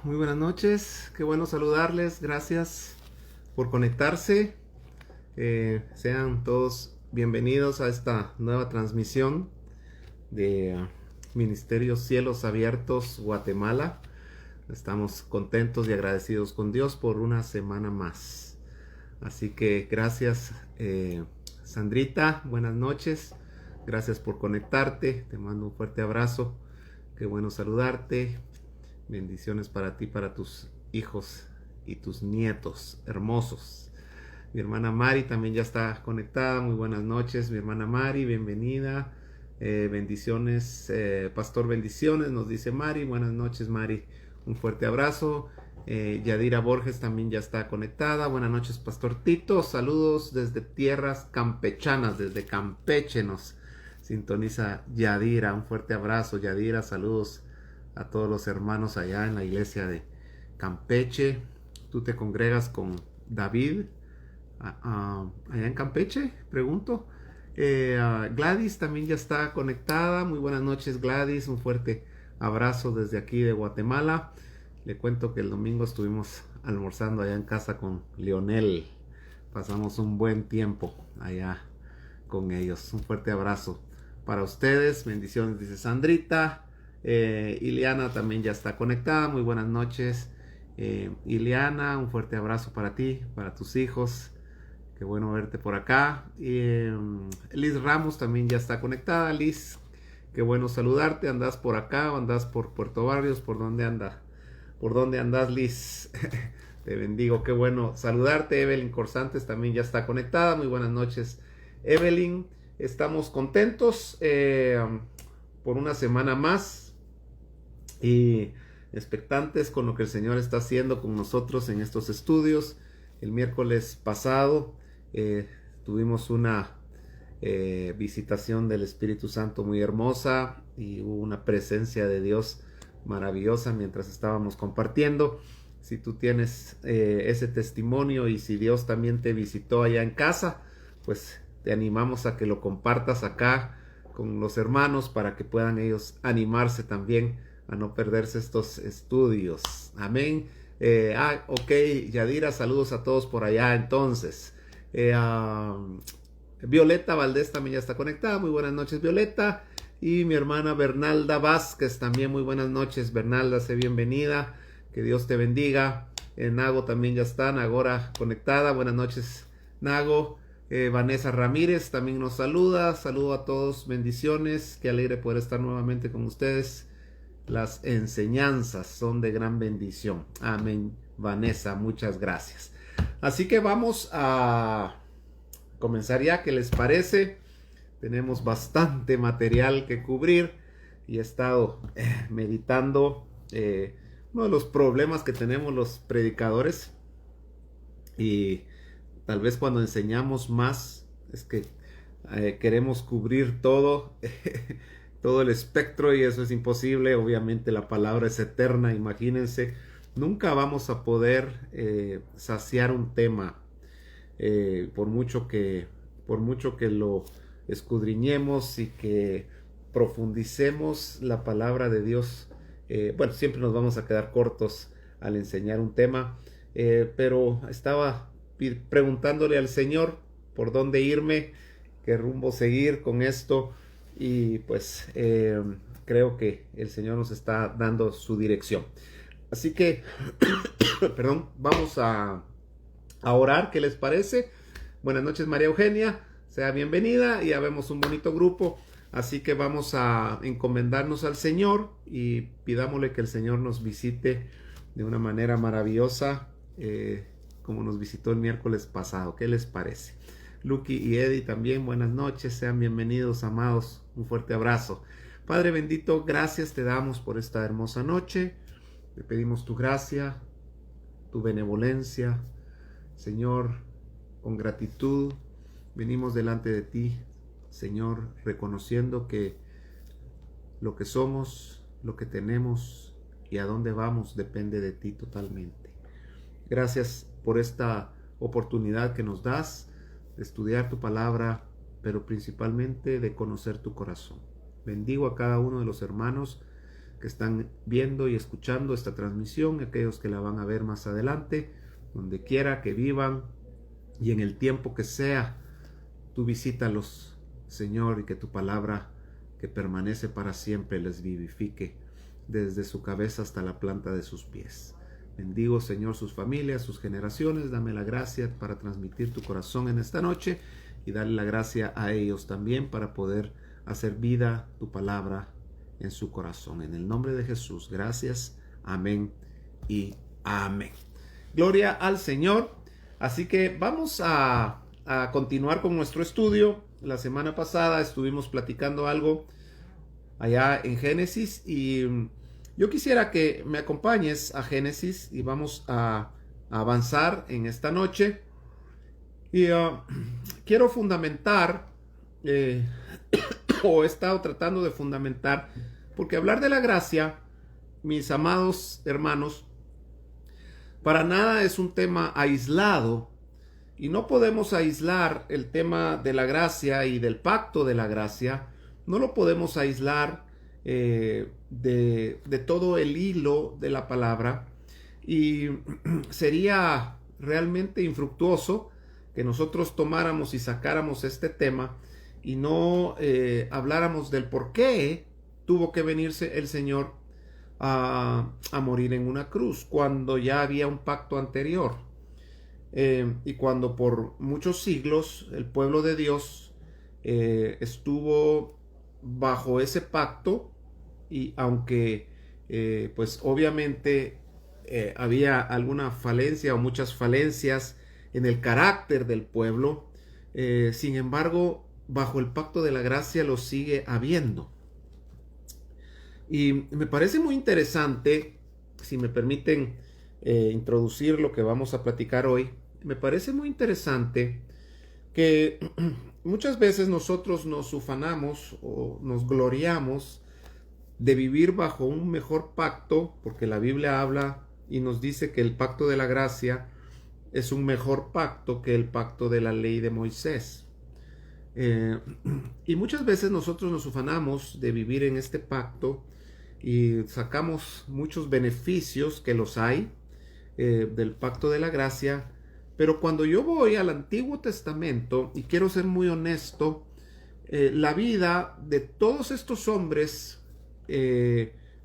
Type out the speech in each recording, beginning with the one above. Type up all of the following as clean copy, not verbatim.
Muy buenas noches, qué bueno saludarles, gracias por conectarse. Sean todos bienvenidos a esta nueva transmisión de Ministerio Cielos Abiertos Guatemala. Estamos contentos y agradecidos con Dios por una semana más. Así que gracias, Sandrita, buenas noches, gracias por conectarte, te mando un fuerte abrazo, qué bueno saludarte. Bendiciones para ti, para tus hijos y tus nietos hermosos. Mi hermana Mari también ya está conectada. Muy buenas noches, mi hermana Mari, bienvenida. Bendiciones, Pastor, bendiciones, nos dice Mari. Buenas noches, Mari. Un fuerte abrazo. Yadira Borges también ya está conectada. Buenas noches, Pastor Tito. Saludos desde tierras campechanas, desde Campeche nos sintoniza Yadira. Un fuerte abrazo, Yadira. Saludos a todos los hermanos allá en la iglesia de Campeche. Tú te congregas con David allá en Campeche, pregunto. Gladys también ya está conectada. Muy buenas noches, Gladys. Un fuerte abrazo desde aquí de Guatemala. Le cuento que el domingo estuvimos almorzando allá en casa con Leonel. Pasamos un buen tiempo allá con ellos. Un fuerte abrazo para ustedes. Bendiciones, dice Sandrita. Ileana también ya está conectada. Muy buenas noches, Ileana. Un fuerte abrazo para ti, para tus hijos. Qué bueno verte por acá. Liz Ramos también ya está conectada. Liz, qué bueno saludarte. ¿Andas por acá o andas por Puerto Barrios? ¿Por dónde andas? ¿Por dónde andas, Liz? Te bendigo, qué bueno saludarte. Evelyn Corsantes también ya está conectada. Muy buenas noches, Evelyn. Estamos contentos por una semana más y expectantes con lo que el Señor está haciendo con nosotros en estos estudios. El miércoles pasado tuvimos una visitación del Espíritu Santo muy hermosa y hubo una presencia de Dios maravillosa mientras estábamos compartiendo. Si tú tienes ese testimonio y si Dios también te visitó allá en casa, pues te animamos a que lo compartas acá con los hermanos para que puedan ellos animarse también a no perderse estos estudios. Amén. Ok, Yadira, saludos a todos por allá entonces. Violeta Valdés también ya está conectada. Muy buenas noches, Violeta. Y mi hermana Bernalda Vázquez también. Muy buenas noches, Bernalda, sé bienvenida. Que Dios te bendiga. Nago también ya está. Nagora conectada. Buenas noches, Nago. Vanessa Ramírez también nos saluda. Saludo a todos. Bendiciones. Qué alegre poder estar nuevamente con ustedes. Las enseñanzas son de gran bendición. Amén, Vanessa, muchas gracias. Así que vamos a comenzar ya, ¿qué les parece? Tenemos bastante material que cubrir y he estado meditando uno de los problemas que tenemos los predicadores y tal vez cuando enseñamos más es que queremos cubrir todo todo el espectro y eso es imposible. Obviamente la palabra es eterna, imagínense, nunca vamos a poder saciar un tema por mucho que lo escudriñemos y que profundicemos la palabra de Dios. Bueno, siempre nos vamos a quedar cortos al enseñar un tema, pero estaba preguntándole al Señor por dónde irme, qué rumbo seguir con esto. Y pues creo que el Señor nos está dando su dirección. Así que, perdón, vamos a orar, ¿qué les parece? Buenas noches, María Eugenia, sea bienvenida. Ya vemos un bonito grupo, así que vamos a encomendarnos al Señor y pidámosle que el Señor nos visite de una manera maravillosa, como nos visitó el miércoles pasado. ¿Qué les parece? Lucky y Eddie también, buenas noches, sean bienvenidos, amados, un fuerte abrazo. Padre bendito, gracias te damos por esta hermosa noche, te pedimos tu gracia, tu benevolencia, Señor, con gratitud, venimos delante de ti, Señor, reconociendo que lo que somos, lo que tenemos y a dónde vamos depende de ti totalmente. Gracias por esta oportunidad que nos das de estudiar tu palabra, pero principalmente de conocer tu corazón. Bendigo a cada uno de los hermanos que están viendo y escuchando esta transmisión, aquellos que la van a ver más adelante, donde quiera que vivan y en el tiempo que sea. Tú visítalos, Señor, y que tu palabra que permanece para siempre les vivifique desde su cabeza hasta la planta de sus pies. Bendigo, Señor, sus familias, sus generaciones. Dame la gracia para transmitir tu corazón en esta noche y darle la gracia a ellos también para poder hacer vida tu palabra en su corazón. En el nombre de Jesús, gracias. Amén y amén. Gloria al Señor. Así que vamos a continuar con nuestro estudio. La semana pasada estuvimos platicando algo allá en Génesis y yo quisiera que me acompañes a Génesis y vamos a avanzar en esta noche. Y quiero fundamentar, o he estado tratando de fundamentar, porque hablar de la gracia, mis amados hermanos, para nada es un tema aislado. Y no podemos aislar el tema de la gracia y del pacto de la gracia. No lo podemos aislar de todo el hilo de la palabra. Y sería realmente infructuoso que nosotros tomáramos y sacáramos este tema y no habláramos del por qué tuvo que venirse el Señor a morir en una cruz cuando ya había un pacto anterior. Y cuando por muchos siglos el pueblo de Dios estuvo bajo ese pacto, y aunque pues obviamente había alguna falencia o muchas falencias en el carácter del pueblo, sin embargo bajo el pacto de la gracia lo sigue habiendo. Y me parece muy interesante, si me permiten introducir lo que vamos a platicar hoy. Me parece muy interesante que muchas veces nosotros nos ufanamos o nos gloriamos de vivir bajo un mejor pacto, porque la Biblia habla y nos dice que el pacto de la gracia es un mejor pacto que el pacto de la ley de Moisés. Y muchas veces nosotros nos ufanamos de vivir en este pacto y sacamos muchos beneficios, que los hay, del pacto de la gracia. Pero cuando yo voy al Antiguo Testamento, y quiero ser muy honesto, la vida de todos estos hombres,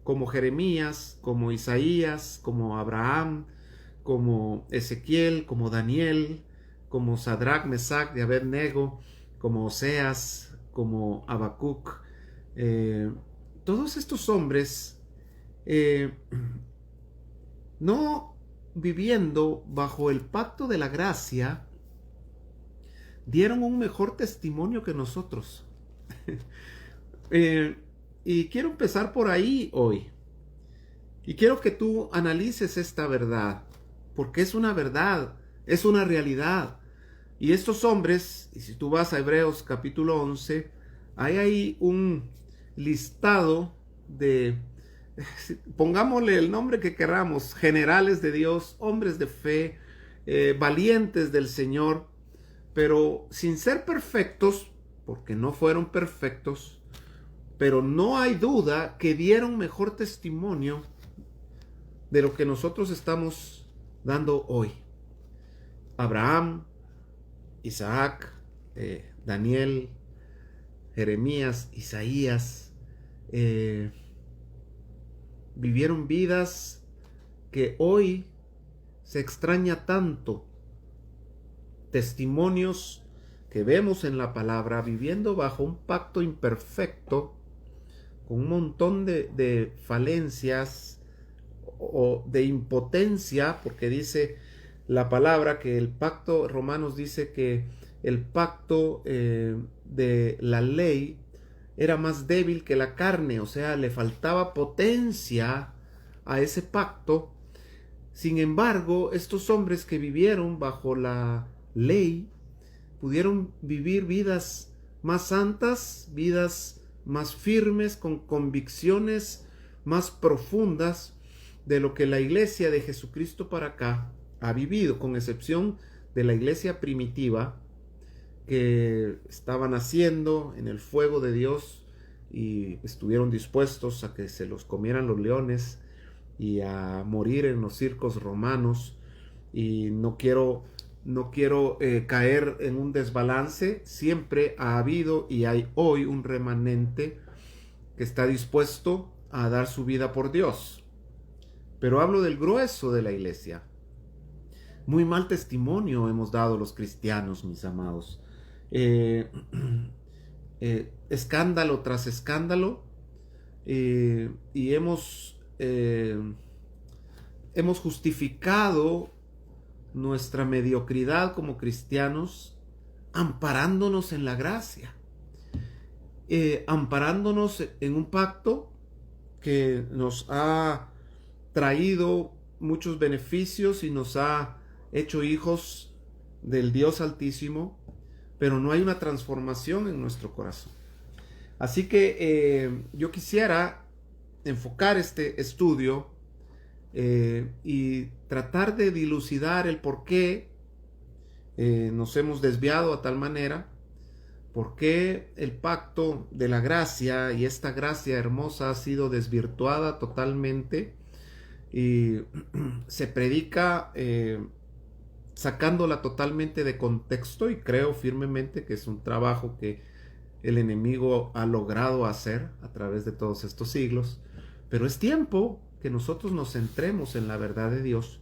como Jeremías, como Isaías, como Abraham, como Ezequiel, como Daniel, como Sadrach, Mesach y Abednego, como Oseas, como Habacuc, todos estos hombres no viviendo bajo el pacto de la gracia, dieron un mejor testimonio que nosotros. Y quiero empezar por ahí hoy. Y quiero que tú analices esta verdad, porque es una verdad, es una realidad. Y estos hombres, y si tú vas a Hebreos capítulo 11, hay ahí un listado de, pongámosle el nombre que queramos, generales de Dios, hombres de fe, valientes del Señor, pero sin ser perfectos, porque no fueron perfectos, pero no hay duda que dieron mejor testimonio de lo que nosotros estamos dando hoy. Abraham, Isaac, Daniel, Jeremías, Isaías, vivieron vidas que hoy se extraña tanto. Testimonios que vemos en la palabra, viviendo bajo un pacto imperfecto, con un montón de falencias o de impotencia, porque dice la palabra que el pacto, Romanos dice que el pacto de la ley era más débil que la carne, o sea, le faltaba potencia a ese pacto. Sin embargo, estos hombres que vivieron bajo la ley pudieron vivir vidas más santas, vidas más firmes, con convicciones más profundas de lo que la iglesia de Jesucristo para acá ha vivido, con excepción de la iglesia primitiva, que estaba naciendo en el fuego de Dios y estuvieron dispuestos a que se los comieran los leones y a morir en los circos romanos. Y no quiero caer en un desbalance. Siempre ha habido y hay hoy un remanente que está dispuesto a dar su vida por Dios. Pero hablo del grueso de la iglesia. Muy mal testimonio hemos dado los cristianos, mis amados. Escándalo tras escándalo, y hemos justificado nuestra mediocridad como cristianos amparándonos en la gracia, amparándonos en un pacto que nos ha traído muchos beneficios y nos ha hecho hijos del Dios Altísimo, pero no hay una transformación en nuestro corazón. Así que yo quisiera enfocar este estudio y tratar de dilucidar el por qué nos hemos desviado a tal manera, por qué el pacto de la gracia y esta gracia hermosa ha sido desvirtuada totalmente y se predica sacándola totalmente de contexto, y creo firmemente que es un trabajo que el enemigo ha logrado hacer a través de todos estos siglos. Pero es tiempo que nosotros nos centremos en la verdad de Dios,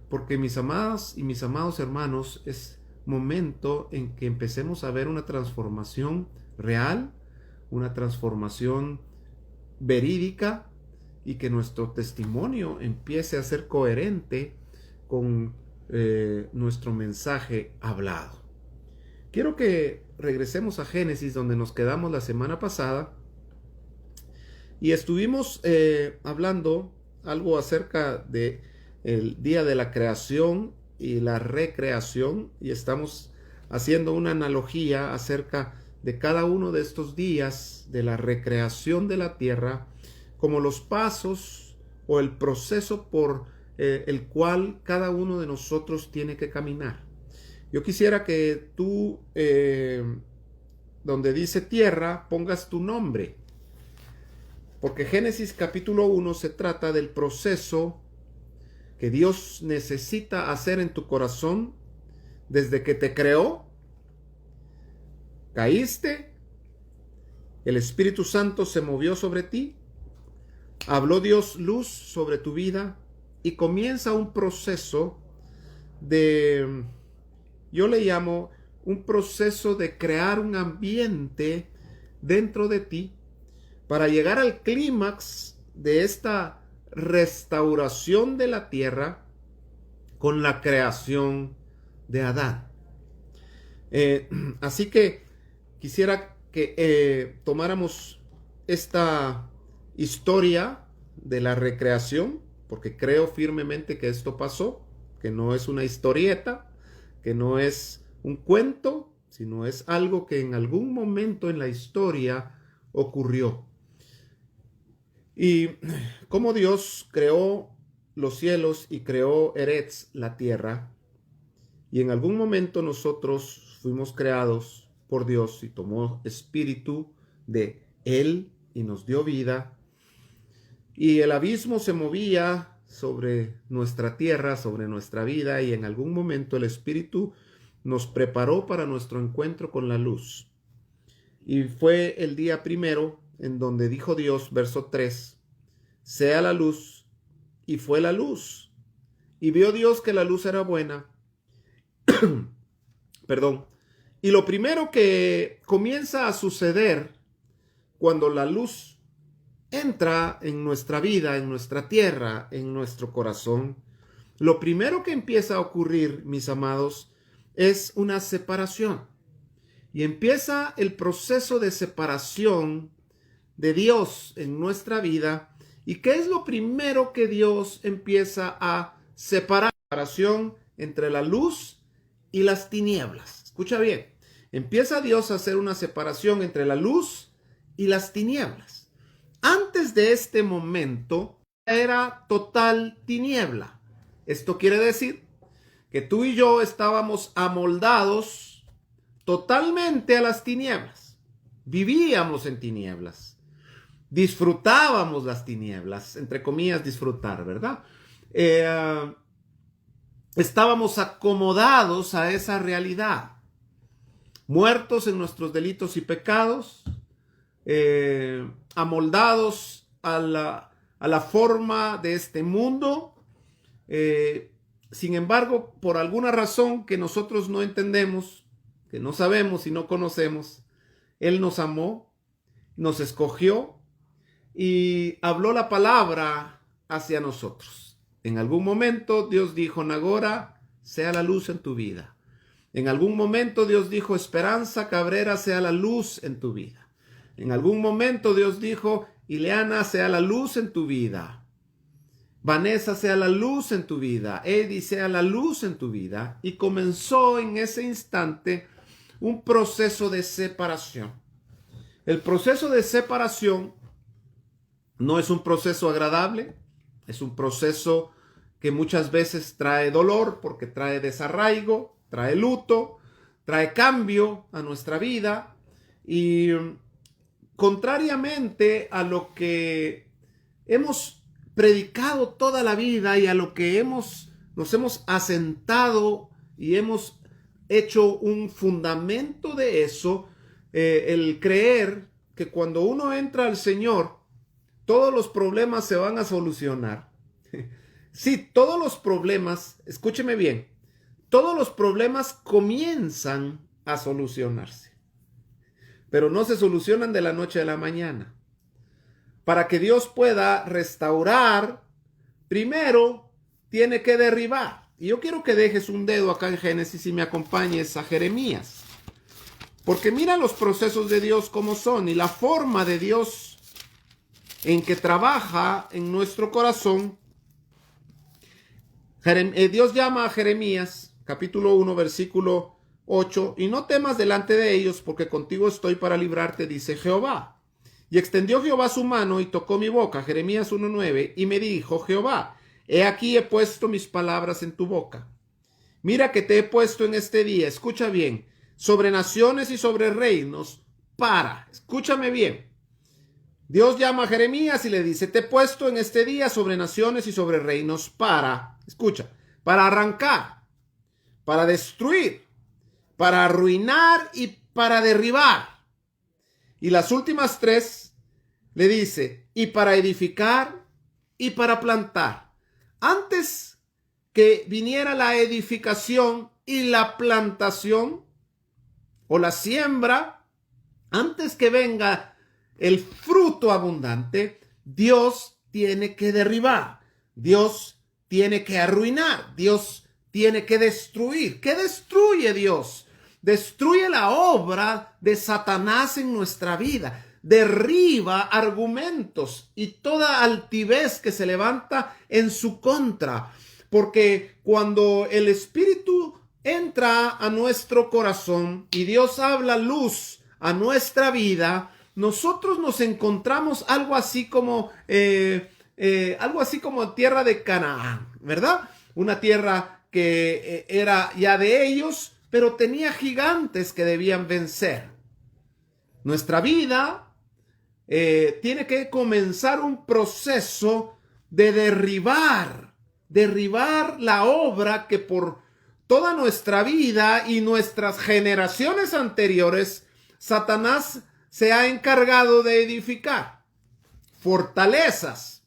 porque mis amadas y mis amados hermanos, es momento en que empecemos a ver una transformación real, una transformación verídica, y que nuestro testimonio empiece a ser coherente con nuestro mensaje hablado. Quiero que regresemos a Génesis, donde nos quedamos la semana pasada, y estuvimos hablando algo acerca de el día de la creación y la recreación, y estamos haciendo una analogía acerca de cada uno de estos días de la recreación de la tierra como los pasos o el proceso por el cual cada uno de nosotros tiene que caminar. Yo quisiera que tú, donde dice tierra, pongas tu nombre, porque Génesis capítulo 1 se trata del proceso que Dios necesita hacer en tu corazón desde que te creó. Caíste, el Espíritu Santo se movió sobre ti, habló Dios luz sobre tu vida, y comienza un proceso de, yo le llamo un proceso de crear un ambiente dentro de ti para llegar al clímax de esta restauración de la tierra con la creación de Adán. Así que quisiera que tomáramos esta historia de la recreación, porque creo firmemente que esto pasó, que no es una historieta, que no es un cuento, sino es algo que en algún momento en la historia ocurrió. Y como Dios creó los cielos y creó Eretz, la tierra, y en algún momento nosotros fuimos creados por Dios y tomó espíritu de Él y nos dio vida, y el abismo se movía sobre nuestra tierra, sobre nuestra vida, y en algún momento el Espíritu nos preparó para nuestro encuentro con la luz. Y fue el día primero en donde dijo Dios, verso 3, sea la luz, y fue la luz. Y vio Dios que la luz era buena. Perdón. Y lo primero que comienza a suceder cuando la luz entra en nuestra vida, en nuestra tierra, en nuestro corazón, lo primero que empieza a ocurrir, mis amados, es una separación. Y empieza el proceso de separación de Dios en nuestra vida. ¿Y qué es lo primero que Dios empieza a separar? Separación entre la luz y las tinieblas. Escucha bien. Empieza Dios a hacer una separación entre la luz y las tinieblas. Antes de este momento era total tiniebla. Esto quiere decir que tú y yo estábamos amoldados totalmente a las tinieblas. Vivíamos en tinieblas. disfrutábamos las tinieblas, entre comillas disfrutar, ¿verdad? Estábamos acomodados a esa realidad, muertos en nuestros delitos y pecados, amoldados a la forma de este mundo. Sin embargo, por alguna razón que nosotros no entendemos, que no sabemos y no conocemos, Él nos amó, nos escogió y habló la palabra hacia nosotros. En algún momento Dios dijo: Nagora, sea la luz en tu vida. En algún momento Dios dijo: Esperanza Cabrera, sea la luz en tu vida. En algún momento Dios dijo: Ileana, sea la luz en tu vida. Vanessa, sea la luz en tu vida. Eddie, sea la luz en tu vida. Y comenzó en ese instante un proceso de separación. El proceso de separación no es un proceso agradable, es un proceso que muchas veces trae dolor porque trae desarraigo, trae luto, trae cambio a nuestra vida y contrariamente a lo que hemos predicado toda la vida y a lo que nos hemos asentado y hemos hecho un fundamento de eso, el creer que cuando uno entra al Señor, todos los problemas se van a solucionar. Sí, todos los problemas, escúcheme bien, todos los problemas comienzan a solucionarse, pero no se solucionan de la noche a la mañana. Para que Dios pueda restaurar, primero tiene que derribar. Y yo quiero que dejes un dedo acá en Génesis y me acompañes a Jeremías. Porque mira los procesos de Dios como son y la forma de Dios en que trabaja en nuestro corazón. Dios llama a Jeremías, capítulo 1, versículo 8, y no temas delante de ellos, porque contigo estoy para librarte, dice Jehová. Y extendió Jehová su mano y tocó mi boca, Jeremías 1:9, y me dijo Jehová: he aquí he puesto mis palabras en tu boca. Mira que te he puesto en este día, escucha bien, sobre naciones y sobre reinos, escúchame bien. Dios llama a Jeremías y le dice: te he puesto en este día sobre naciones y sobre reinos escucha, para arrancar, para destruir, para arruinar y para derribar. Y las últimas tres le dice: y para edificar y para plantar. Antes que viniera la edificación y la plantación o la siembra, antes que venga el fruto abundante, Dios tiene que derribar, Dios tiene que arruinar, Dios tiene que destruir. ¿Qué destruye Dios? Destruye la obra de Satanás en nuestra vida. Derriba argumentos y toda altivez que se levanta en su contra. Porque cuando el Espíritu entra a nuestro corazón y Dios habla luz a nuestra vida, nosotros nos encontramos algo así como tierra de Canaán, ¿verdad? Una tierra que era ya de ellos, pero tenía gigantes que debían vencer. Nuestra vida tiene que comenzar un proceso de derribar la obra que por toda nuestra vida y nuestras generaciones anteriores Satanás se ha encargado de edificar. Fortalezas,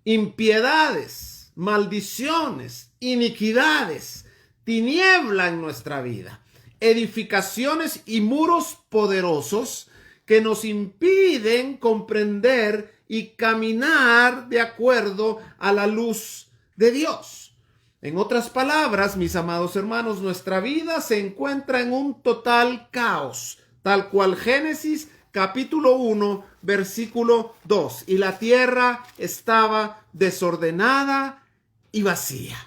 impiedades, maldiciones, iniquidades, tiniebla en nuestra vida, edificaciones y muros poderosos que nos impiden comprender y caminar de acuerdo a la luz de Dios. En otras palabras, mis amados hermanos, nuestra vida se encuentra en un total caos, tal cual Génesis capítulo 1, versículo 2. Y la tierra estaba desordenada y vacía.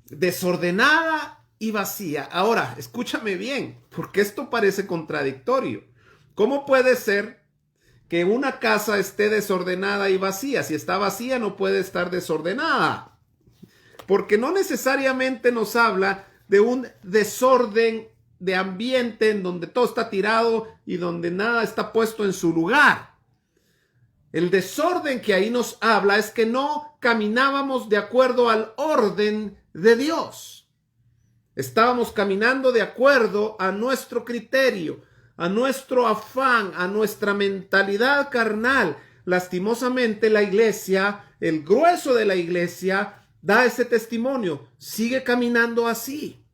Desordenada y vacía. Ahora, escúchame bien, porque esto parece contradictorio. ¿Cómo puede ser que una casa esté desordenada y vacía? Si está vacía, no puede estar desordenada. Porque no necesariamente nos habla de un desorden de ambiente en donde todo está tirado y donde nada está puesto en su lugar. El desorden que ahí nos habla es que no caminábamos de acuerdo al orden de Dios. Estábamos caminando de acuerdo a nuestro criterio, a nuestro afán, a nuestra mentalidad carnal. Lastimosamente la iglesia, el grueso de la iglesia, da ese testimonio. Sigue caminando así.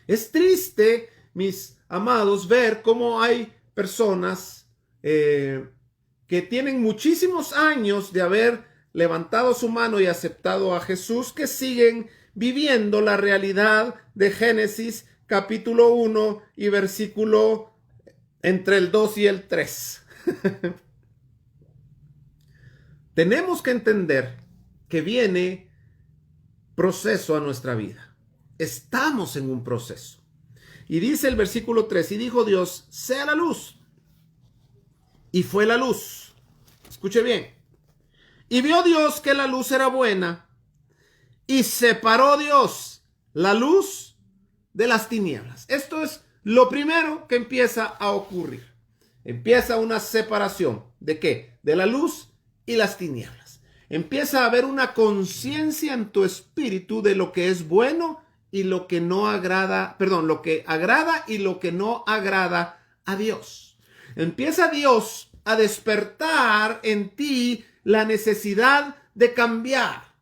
Es triste, mis amados, ver cómo hay personas que tienen muchísimos años de haber levantado su mano y aceptado a Jesús, que siguen viviendo la realidad de Génesis capítulo 1 y versículo entre el 2 y el 3. Tenemos que entender que viene proceso a nuestra vida. Estamos en un proceso. Y dice el versículo 3, y dijo Dios, sea la luz. Y fue la luz. Escuche bien. Y vio Dios que la luz era buena. Y separó Dios la luz de las tinieblas. Esto es lo primero que empieza a ocurrir. Empieza una separación. ¿De qué? De la luz y las tinieblas. Empieza a haber una conciencia en tu espíritu de lo que es bueno y lo que no agrada, lo que agrada y lo que no agrada a Dios. Empieza Dios a despertar en ti la necesidad de cambiar,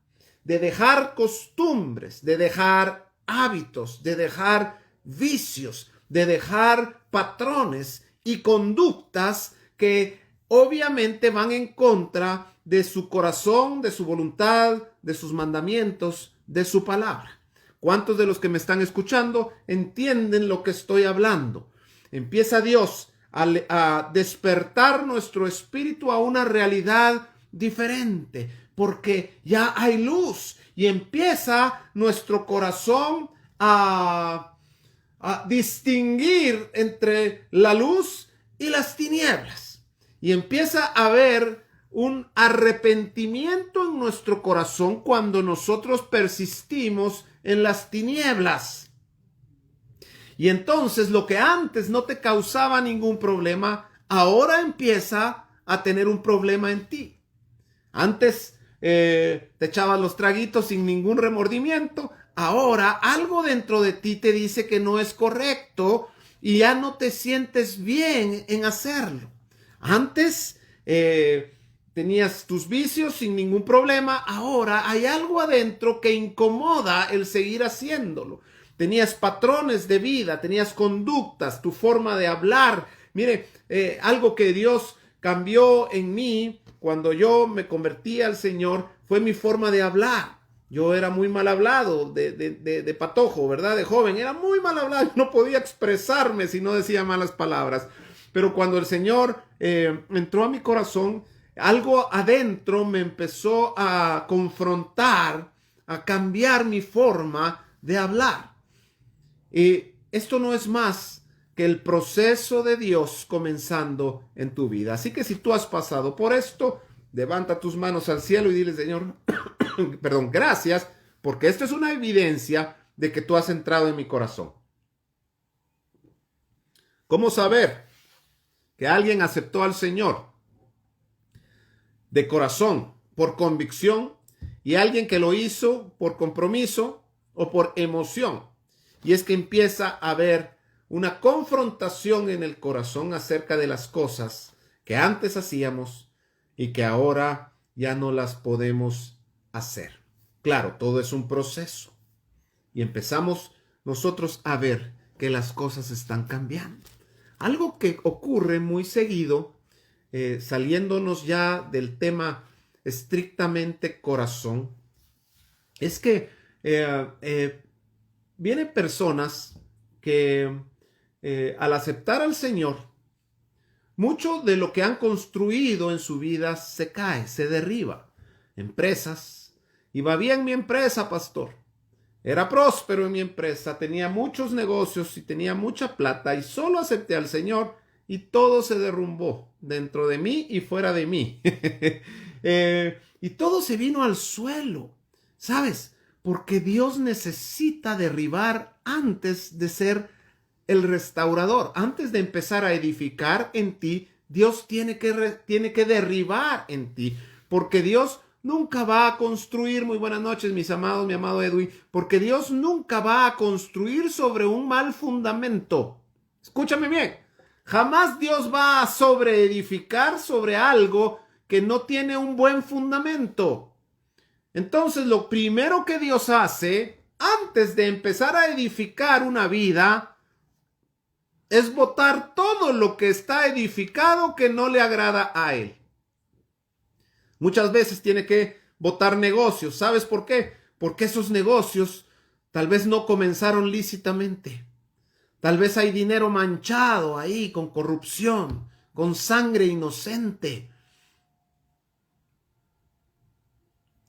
de dejar costumbres, de dejar hábitos, de dejar vicios, de dejar patrones y conductas que obviamente van en contra de su corazón, de su voluntad, de sus mandamientos, de su palabra. ¿Cuántos de los que me están escuchando entienden lo que estoy hablando? Empieza Dios a despertar nuestro espíritu a una realidad diferente, porque ya hay luz y empieza nuestro corazón a distinguir entre la luz y las tinieblas. Y empieza a haber un arrepentimiento en nuestro corazón cuando nosotros persistimos en las tinieblas. Y entonces lo que antes no te causaba ningún problema, ahora empieza a tener un problema en ti. Antes te echabas los traguitos sin ningún remordimiento. Ahora algo dentro de ti te dice que no es correcto y ya no te sientes bien en hacerlo. Antes tenías tus vicios sin ningún problema. Ahora hay algo adentro que incomoda el seguir haciéndolo. Tenías patrones de vida, tenías conductas, tu forma de hablar. Mire, algo que Dios cambió en mí cuando yo me convertí al Señor fue mi forma de hablar. Yo era muy mal hablado, de patojo, ¿verdad? De joven, era muy mal hablado. No podía expresarme si no decía malas palabras. Pero cuando el Señor entró a mi corazón, algo adentro me empezó a confrontar, a cambiar mi forma de hablar. Y esto no es más que el proceso de Dios comenzando en tu vida. Así que si tú has pasado por esto, levanta tus manos al cielo y dile, Señor, perdón, gracias, porque esto es una evidencia de que tú has entrado en mi corazón. ¿Cómo saber que alguien aceptó al Señor? De corazón, por convicción, y alguien que lo hizo por compromiso o por emoción. Y es que empieza a haber una confrontación en el corazón acerca de las cosas que antes hacíamos y que ahora ya no las podemos hacer. Claro, todo es un proceso. Y empezamos nosotros a ver que las cosas están cambiando. Algo que ocurre muy seguido, saliéndonos ya del tema estrictamente corazón, es que vienen personas que al aceptar al Señor, mucho de lo que han construido en su vida se cae, se derriba. Empresas, iba bien mi empresa, pastor. Era próspero en mi empresa, tenía muchos negocios y tenía mucha plata y solo acepté al Señor y todo se derrumbó dentro de mí y fuera de mí. Y todo se vino al suelo, ¿sabes? Porque Dios necesita derribar antes de ser el restaurador. Antes de empezar a edificar en ti, Dios tiene que derribar en ti, porque Dios nunca va a construir, muy buenas noches mis amados, mi amado Edwin, porque Dios nunca va a construir sobre un mal fundamento. Escúchame bien, jamás Dios va a sobreedificar sobre algo que no tiene un buen fundamento. Entonces, lo primero que Dios hace, antes de empezar a edificar una vida, es botar todo lo que está edificado que no le agrada a Él. Muchas veces tiene que botar negocios. ¿Sabes por qué? Porque esos negocios tal vez no comenzaron lícitamente. Tal vez hay dinero manchado ahí con corrupción, con sangre inocente.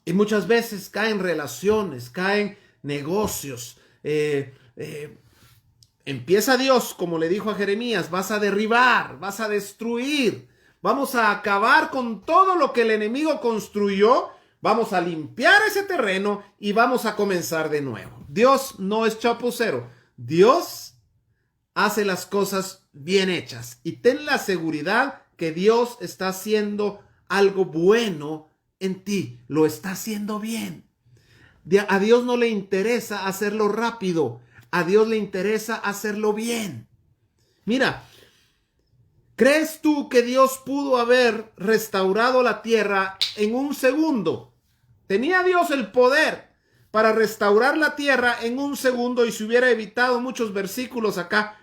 Y muchas veces caen relaciones, caen negocios. Empieza Dios, como le dijo a Jeremías, vas a derribar, vas a destruir. Vamos a acabar con todo lo que el enemigo construyó. Vamos a limpiar ese terreno y vamos a comenzar de nuevo. Dios no es chapucero. Dios hace las cosas bien hechas. Y ten la seguridad que Dios está haciendo algo bueno en ti. Lo está haciendo bien. A Dios no le interesa hacerlo rápido. A Dios le interesa hacerlo bien. Mira, ¿crees tú que Dios pudo haber restaurado la tierra en un segundo? ¿Tenía Dios el poder para restaurar la tierra en un segundo y se hubiera evitado muchos versículos acá?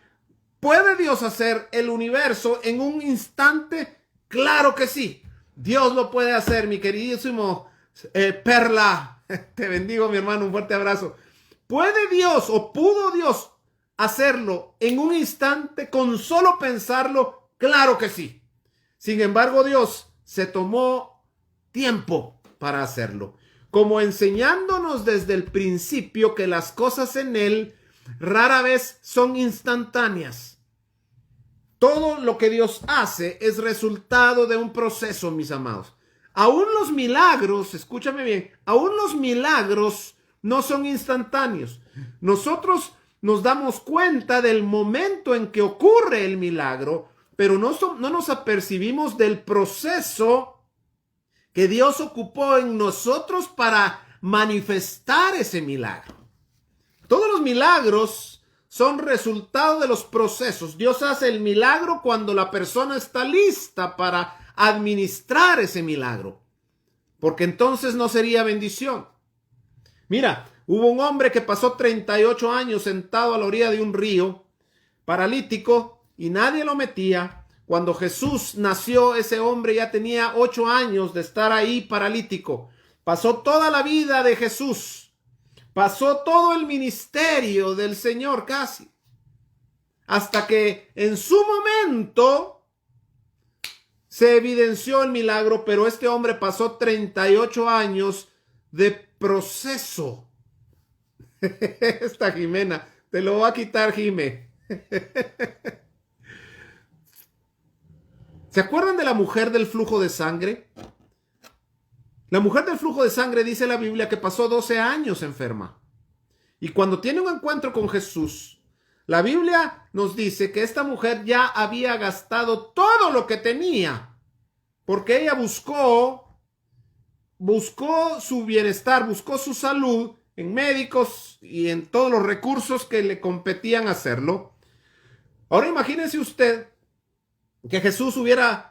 ¿Puede Dios hacer el universo en un instante? Claro que sí. Dios lo puede hacer, mi queridísimo Perla. Te bendigo, mi hermano, un fuerte abrazo. ¿Puede Dios o pudo Dios hacerlo en un instante con solo pensarlo? Claro que sí. Sin embargo, Dios se tomó tiempo para hacerlo, como enseñándonos desde el principio que las cosas en Él rara vez son instantáneas. Todo lo que Dios hace es resultado de un proceso, mis amados. Aún los milagros, escúchame bien, aún los milagros no son instantáneos. Nosotros nos damos cuenta del momento en que ocurre el milagro, pero no nos apercibimos del proceso que Dios ocupó en nosotros para manifestar ese milagro. Todos los milagros son resultado de los procesos. Dios hace el milagro cuando la persona está lista para administrar ese milagro, porque entonces no sería bendición. Mira, hubo un hombre que pasó 38 años sentado a la orilla de un río, paralítico, y nadie lo metía. Cuando Jesús nació, ese hombre ya tenía 8 años de estar ahí paralítico. Pasó toda la vida de Jesús. Pasó todo el ministerio del Señor casi. Hasta que en su momento se evidenció el milagro, pero este hombre pasó 38 años de proceso. Esta Jimena, te lo voy a quitar, Jime. ¿Se acuerdan de la mujer del flujo de sangre? La mujer del flujo de sangre dice la Biblia que pasó 12 años enferma. Y cuando tiene un encuentro con Jesús, la Biblia nos dice que esta mujer ya había gastado todo lo que tenía, porque ella buscó su bienestar, buscó su salud en médicos y en todos los recursos que le competían hacerlo. Ahora imagínense usted que Jesús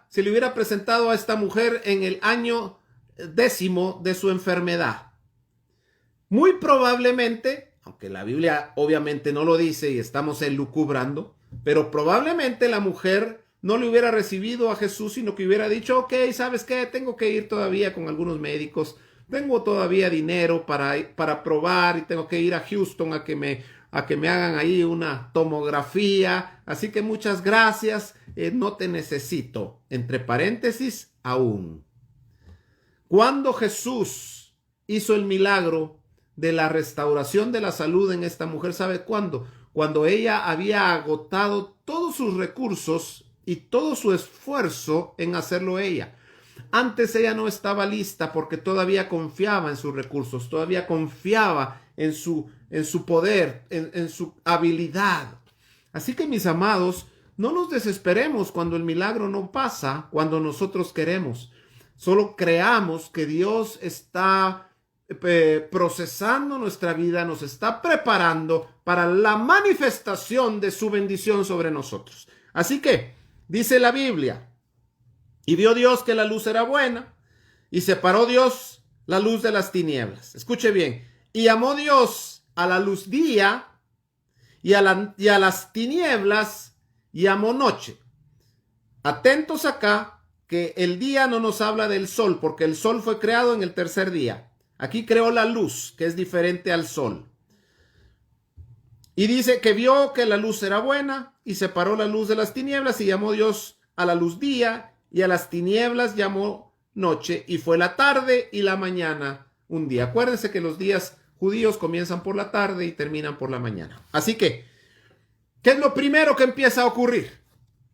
se le hubiera presentado a esta mujer en el año 10º de su enfermedad. Muy probablemente, aunque la Biblia obviamente no lo dice y estamos elucubrando, pero probablemente la mujer no le hubiera recibido a Jesús, sino que hubiera dicho, ok, ¿sabes qué? Tengo que ir todavía con algunos médicos, tengo todavía dinero para probar y tengo que ir a Houston a que me hagan ahí una tomografía, así que muchas gracias, no te necesito. Entre paréntesis, aún. Cuando Jesús hizo el milagro de la restauración de la salud en esta mujer, ¿sabe cuándo? Cuando ella había agotado todos sus recursos y todo su esfuerzo en hacerlo ella. Antes ella no estaba lista porque todavía confiaba en sus recursos, todavía confiaba en su poder, en su habilidad. Así que, mis amados, no nos desesperemos cuando el milagro no pasa cuando nosotros queremos. Solo creamos que Dios está procesando nuestra vida, nos está preparando para la manifestación de su bendición sobre nosotros. Así que, dice la Biblia, y vio Dios que la luz era buena, y separó Dios la luz de las tinieblas. Escuche bien, y llamó Dios a la luz día, y a las tinieblas llamó noche. Atentos acá, que el día no nos habla del sol, porque el sol fue creado en el tercer día. Aquí creó la luz, que es diferente al sol. Y dice que vio que la luz era buena, y separó la luz de las tinieblas, y llamó Dios a la luz día, y a las tinieblas llamó noche, y fue la tarde y la mañana un día. Acuérdense que los días judíos comienzan por la tarde y terminan por la mañana. Así que, ¿qué es lo primero que empieza a ocurrir?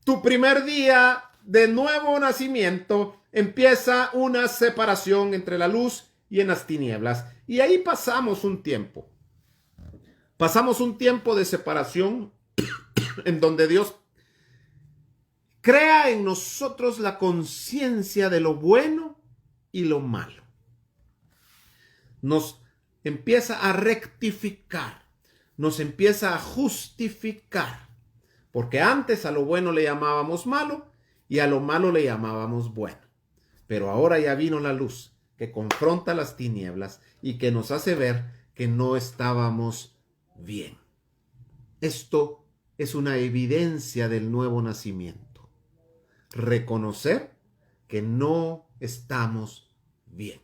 Tu primer día de nuevo nacimiento empieza una separación entre la luz y en las tinieblas. Y ahí pasamos un tiempo. Pasamos un tiempo de separación en donde Dios crea en nosotros la conciencia de lo bueno y lo malo. Nos empieza a rectificar, nos empieza a justificar, porque antes a lo bueno le llamábamos malo y a lo malo le llamábamos bueno. Pero ahora ya vino la luz que confronta las tinieblas y que nos hace ver que no estábamos bien. Esto es una evidencia del nuevo nacimiento. Reconocer que no estamos bien.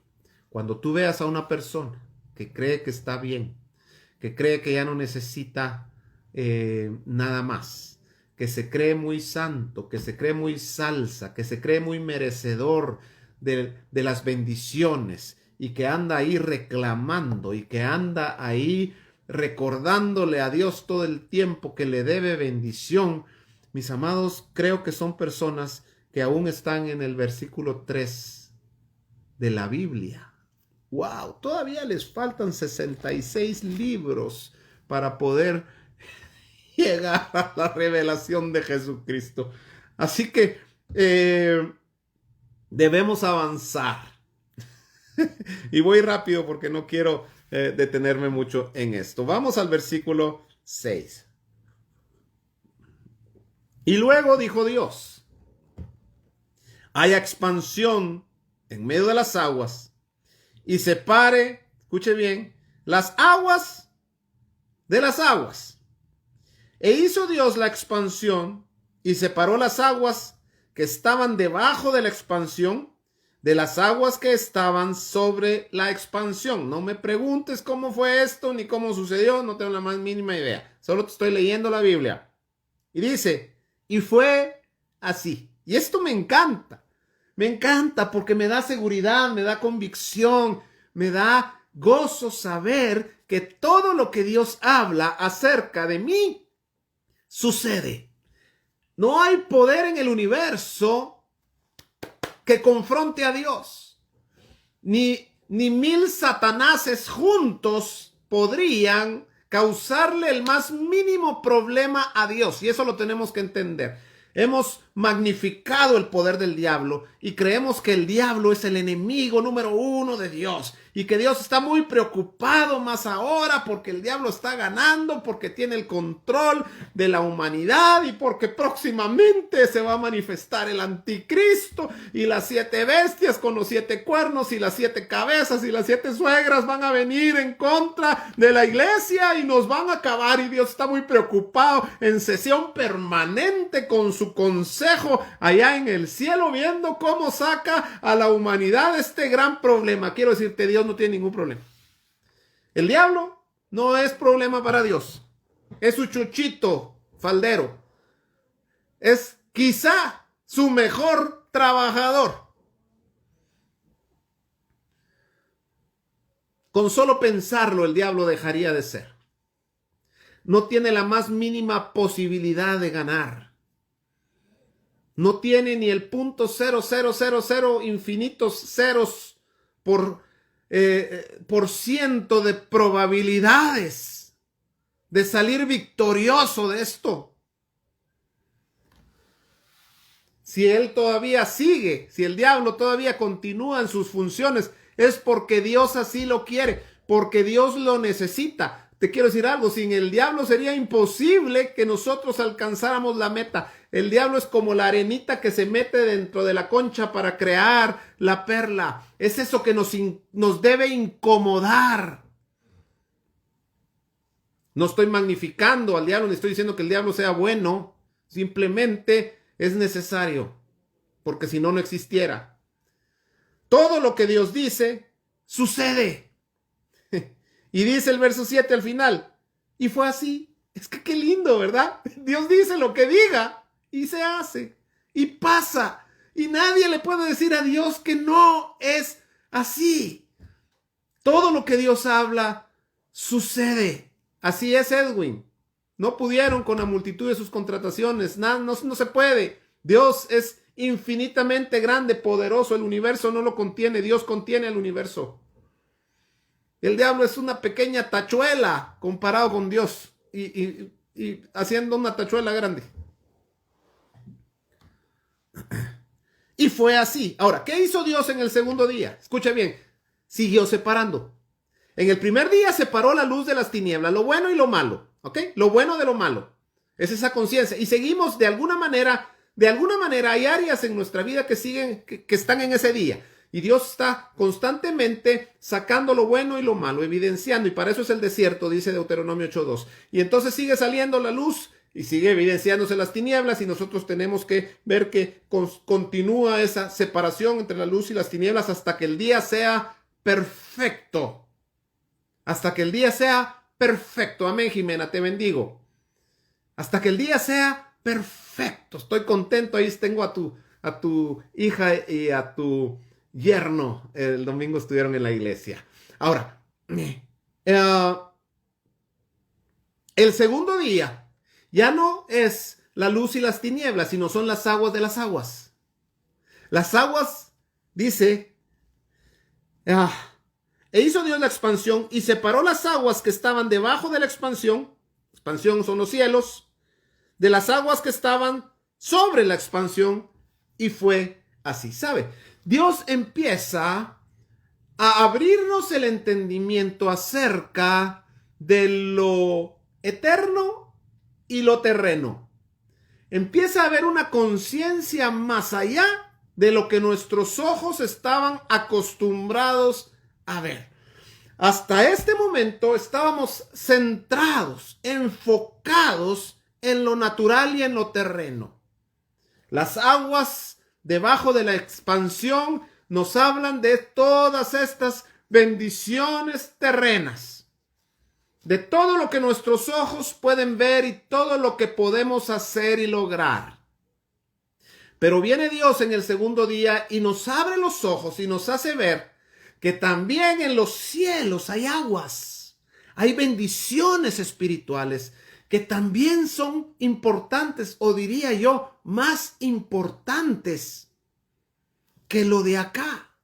Cuando tú veas a una persona que cree que está bien, que cree que ya no necesita nada más, que se cree muy santo, que se cree muy salsa, que se cree muy merecedor de las bendiciones y que anda ahí reclamando y que anda ahí recordándole a Dios todo el tiempo que le debe bendición, mis amados, creo que son personas que aún están en el versículo 3 de la Biblia. ¡Wow! Todavía les faltan 66 libros para poder llegar a la revelación de Jesucristo. Así que debemos avanzar. Y voy rápido porque no quiero detenerme mucho en esto. Vamos al versículo 6. Y luego dijo Dios: haya expansión en medio de las aguas y separe, escuche bien, las aguas de las aguas. E hizo Dios la expansión y separó las aguas que estaban debajo de la expansión de las aguas que estaban sobre la expansión. No me preguntes cómo fue esto ni cómo sucedió, no tengo la más mínima idea. Solo te estoy leyendo la Biblia. Y dice, y fue así. Y esto me encanta. Me encanta porque me da seguridad, me da convicción, me da gozo saber que todo lo que Dios habla acerca de mí sucede. No hay poder en el universo que confronte a Dios. Ni 1000 satanases juntos podrían causarle el más mínimo problema a Dios. Y eso lo tenemos que entender. Hemos magnificado el poder del diablo y creemos que el diablo es el enemigo número 1 de Dios y que Dios está muy preocupado más ahora porque el diablo está ganando, porque tiene el control de la humanidad y porque próximamente se va a manifestar el anticristo y las 7 bestias con los 7 cuernos y las 7 cabezas y las 7 suegras van a venir en contra de la iglesia y nos van a acabar, y Dios está muy preocupado en sesión permanente con su consejo allá en el cielo, viendo cómo saca a la humanidad de este gran problema. Quiero decirte, Dios no tiene ningún problema. El diablo no es problema para Dios. Es su chuchito faldero. Es quizá su mejor trabajador. Con solo pensarlo, el diablo dejaría de ser. No tiene la más mínima posibilidad de ganar. No tiene ni el .0000 infinitos ceros por ciento de probabilidades de salir victorioso de esto. si él todavía sigue, si el diablo todavía continúa en sus funciones, es porque Dios así lo quiere, porque Dios lo necesita. Te quiero decir algo, sin el diablo sería imposible que nosotros alcanzáramos la meta. El diablo es como la arenita que se mete dentro de la concha para crear la perla. Es eso que nos debe incomodar. No estoy magnificando al diablo, ni estoy diciendo que el diablo sea bueno. Simplemente es necesario, porque si no, no existiera. Todo lo que Dios dice, sucede. Y dice el verso 7 al final, y fue así. Es que qué lindo, ¿verdad? Dios dice lo que diga y se hace y pasa. Y nadie le puede decir a Dios que no es así. Todo lo que Dios habla sucede. Así es, Edwin. No pudieron con la multitud de sus contrataciones. No se puede. Dios es infinitamente grande, poderoso. El universo no lo contiene. Dios contiene el universo. El diablo es una pequeña tachuela comparado con Dios y haciendo una tachuela grande. Y fue así. Ahora, ¿qué hizo Dios en el segundo día? Escucha bien, siguió separando. En el primer día separó la luz de las tinieblas, lo bueno y lo malo, ¿ok? Lo bueno de lo malo. Es esa conciencia. Y seguimos de alguna manera hay áreas en nuestra vida que siguen, que están en ese día. Y Dios está constantemente sacando lo bueno y lo malo, evidenciando. Y para eso es el desierto, dice Deuteronomio 8:2. Y entonces sigue saliendo la luz y sigue evidenciándose las tinieblas. Y nosotros tenemos que ver que continúa esa separación entre la luz y las tinieblas hasta que el día sea perfecto. Hasta que el día sea perfecto. Amén, Jimena, te bendigo. Hasta que el día sea perfecto. Estoy contento. Ahí tengo a tu hija y a tu yerno. El domingo estuvieron en la iglesia. Ahora, el segundo día ya no es la luz y las tinieblas, sino son las aguas de las aguas. Las aguas, dice, e hizo Dios la expansión y separó las aguas que estaban debajo de la expansión. Expansión son los cielos, de las aguas que estaban sobre la expansión, y fue así. ¿Sabe? Dios empieza a abrirnos el entendimiento acerca de lo eterno y lo terreno. Empieza a haber una conciencia más allá de lo que nuestros ojos estaban acostumbrados a ver. Hasta este momento estábamos centrados, enfocados en lo natural y en lo terreno. Las aguas debajo de la expansión nos hablan de todas estas bendiciones terrenas, de todo lo que nuestros ojos pueden ver y todo lo que podemos hacer y lograr. Pero viene Dios en el segundo día y nos abre los ojos y nos hace ver que también en los cielos hay aguas, hay bendiciones espirituales que también son importantes, o diría yo, más importantes que lo de acá.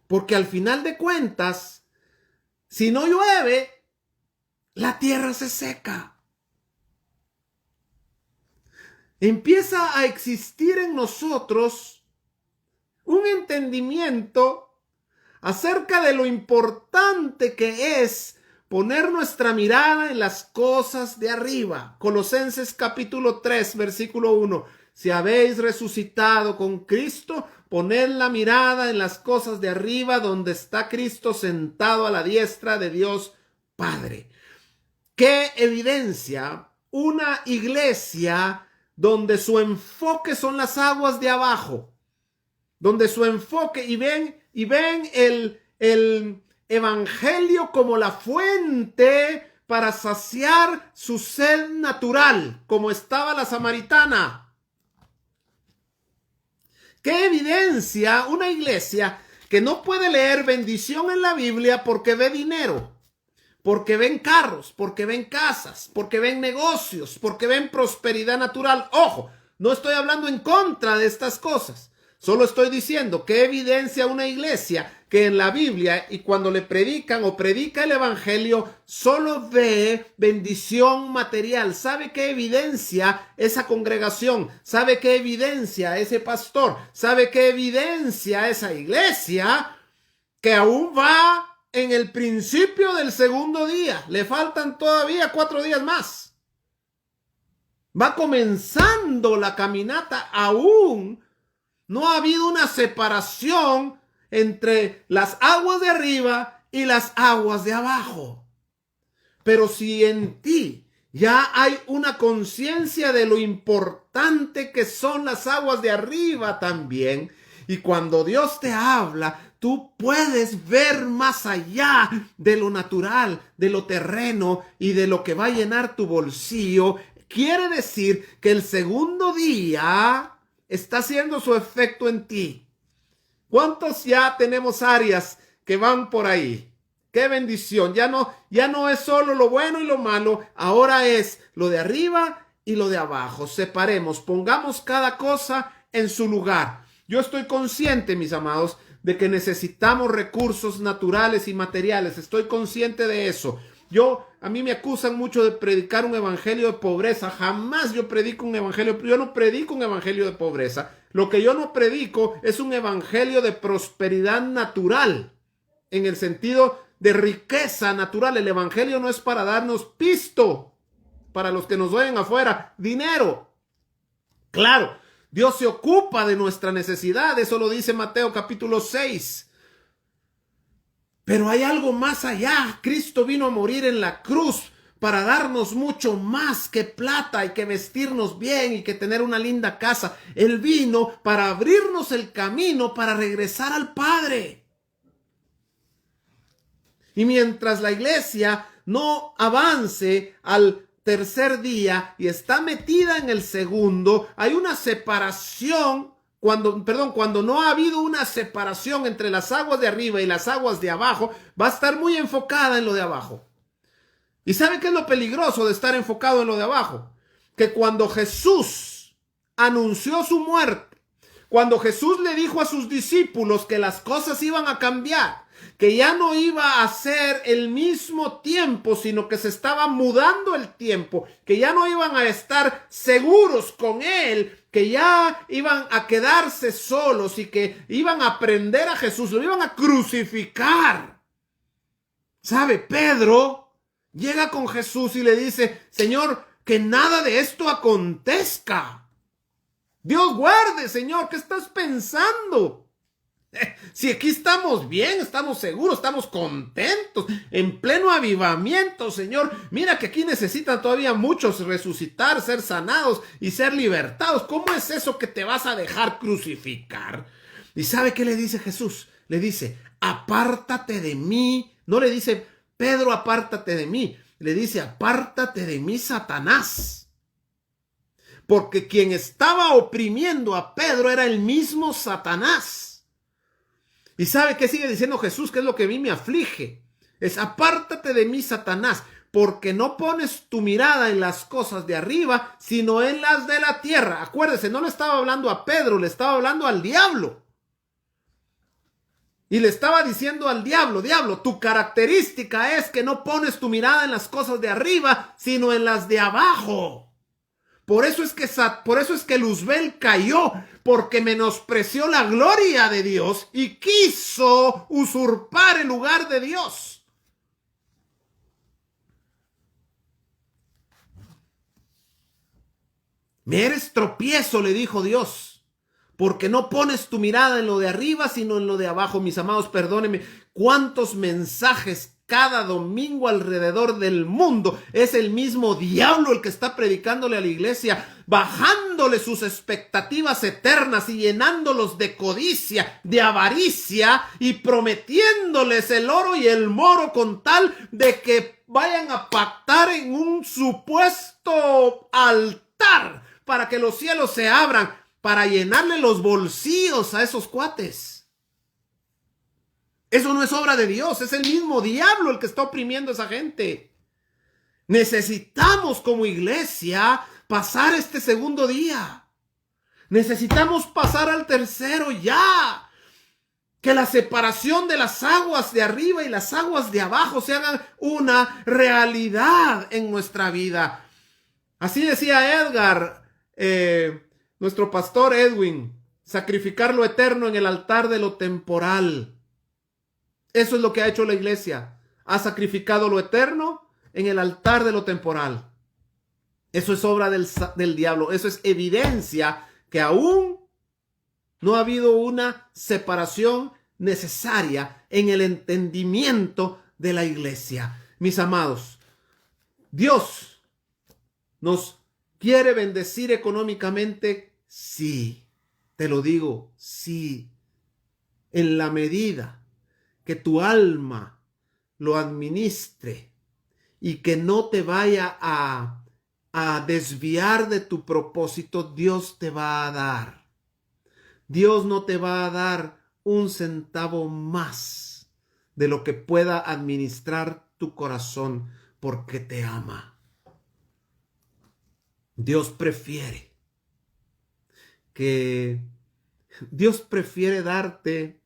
Porque al final de cuentas, si no llueve, la tierra se seca. Empieza a existir en nosotros un entendimiento acerca de lo importante que es poner nuestra mirada en las cosas de arriba. Colosenses capítulo 3, versículo 1. Si habéis resucitado con Cristo, poned la mirada en las cosas de arriba, donde está Cristo sentado a la diestra de Dios Padre. ¿Qué evidencia una iglesia donde su enfoque son las aguas de abajo? Donde su enfoque, y ven el evangelio como la fuente para saciar su sed natural, como estaba la samaritana. ¿Qué evidencia una iglesia que no puede leer bendición en la Biblia porque ve dinero, porque ven carros, porque ven casas, porque ven negocios, porque ven prosperidad natural? Ojo, no estoy hablando en contra de estas cosas. Solo estoy diciendo que evidencia una iglesia que en la Biblia y cuando le predican o predica el evangelio, solo ve bendición material. ¿Sabe qué evidencia esa congregación? ¿Sabe qué evidencia ese pastor? ¿Sabe qué evidencia esa iglesia? Que aún va en el principio del segundo día. Le faltan todavía 4 días más. Va comenzando la caminata. Aún no ha habido una separación entre las aguas de arriba y las aguas de abajo. Pero si en ti ya hay una conciencia de lo importante que son las aguas de arriba también, y cuando Dios te habla, tú puedes ver más allá de lo natural, de lo terreno y de lo que va a llenar tu bolsillo, quiere decir que el segundo día está haciendo su efecto en ti. ¿Cuántos ya tenemos áreas que van por ahí? ¡Qué bendición! Ya no es solo lo bueno y lo malo, ahora es lo de arriba y lo de abajo. Separemos, pongamos cada cosa en su lugar. Yo estoy consciente, mis amados, de que necesitamos recursos naturales y materiales. Estoy consciente de eso. A mí me acusan mucho de predicar un evangelio de pobreza. Jamás yo predico un evangelio. Yo no predico un evangelio de pobreza. Lo que yo no predico es un evangelio de prosperidad natural, en el sentido de riqueza natural. El evangelio no es para darnos pisto, para los que nos oyen afuera, dinero. Claro, Dios se ocupa de nuestra necesidad. Eso lo dice Mateo capítulo 6. Pero hay algo más allá. Cristo vino a morir en la cruz para darnos mucho más que plata y que vestirnos bien y que tener una linda casa. Él vino para abrirnos el camino para regresar al Padre. Y mientras la iglesia no avance al tercer día y está metida en el segundo, hay una separación. Cuando no ha habido una separación entre las aguas de arriba y las aguas de abajo, va a estar muy enfocada en lo de abajo. ¿Y sabe qué es lo peligroso de estar enfocado en lo de abajo? Que cuando Jesús anunció su muerte, cuando Jesús le dijo a sus discípulos que las cosas iban a cambiar, que ya no iba a ser el mismo tiempo, sino que se estaba mudando el tiempo, que ya no iban a estar seguros con Él, que ya iban a quedarse solos y que iban a prender a Jesús, lo iban a crucificar. ¿Sabe? Pedro llega con Jesús y le dice: Señor, que nada de esto acontezca. Dios guarde, Señor, ¿qué estás pensando? Si aquí estamos bien, estamos seguros, estamos contentos, en pleno avivamiento, Señor. Mira que aquí necesitan todavía muchos resucitar, ser sanados y ser libertados. ¿Cómo es eso que te vas a dejar crucificar? ¿Y sabe qué le dice Jesús? Le dice: apártate de mí. No le dice: Pedro, apártate de mí. Le dice: apártate de mí, Satanás. Porque quien estaba oprimiendo a Pedro era el mismo Satanás. ¿Y sabe qué sigue diciendo Jesús? Que es lo que a mí me aflige. Es: apártate de mí, Satanás, porque no pones tu mirada en las cosas de arriba, sino en las de la tierra. Acuérdese, no le estaba hablando a Pedro, le estaba hablando al diablo. Y le estaba diciendo al diablo: diablo, tu característica es que no pones tu mirada en las cosas de arriba, sino en las de abajo. Por eso es que Luzbel cayó, porque menospreció la gloria de Dios y quiso usurpar el lugar de Dios. Me eres tropiezo, le dijo Dios, porque no pones tu mirada en lo de arriba, sino en lo de abajo. Mis amados, perdónenme, cuántos mensajes cada domingo alrededor del mundo. Es el mismo diablo el que está predicándole a la iglesia, bajándole sus expectativas eternas y llenándolos de codicia, de avaricia, y prometiéndoles el oro y el moro con tal de que vayan a pactar en un supuesto altar para que los cielos se abran, para llenarle los bolsillos a esos cuates. Eso no es obra de Dios, es el mismo diablo el que está oprimiendo a esa gente. Necesitamos como iglesia pasar este segundo día. Necesitamos pasar al tercero ya. Que la separación de las aguas de arriba y las aguas de abajo se hagan una realidad en nuestra vida. Así decía Edgar, nuestro pastor Edwin, sacrificar lo eterno en el altar de lo temporal. Eso es lo que ha hecho la iglesia. Ha sacrificado lo eterno en el altar de lo temporal. Eso es obra del diablo. Eso es evidencia que aún no ha habido una separación necesaria en el entendimiento de la iglesia. Mis amados, Dios nos quiere bendecir económicamente, sí, te lo digo, sí, en la medida que tu alma lo administre y que no te vaya a desviar de tu propósito, Dios te va a dar. Dios no te va a dar un centavo más de lo que pueda administrar tu corazón porque te ama. Dios prefiere darte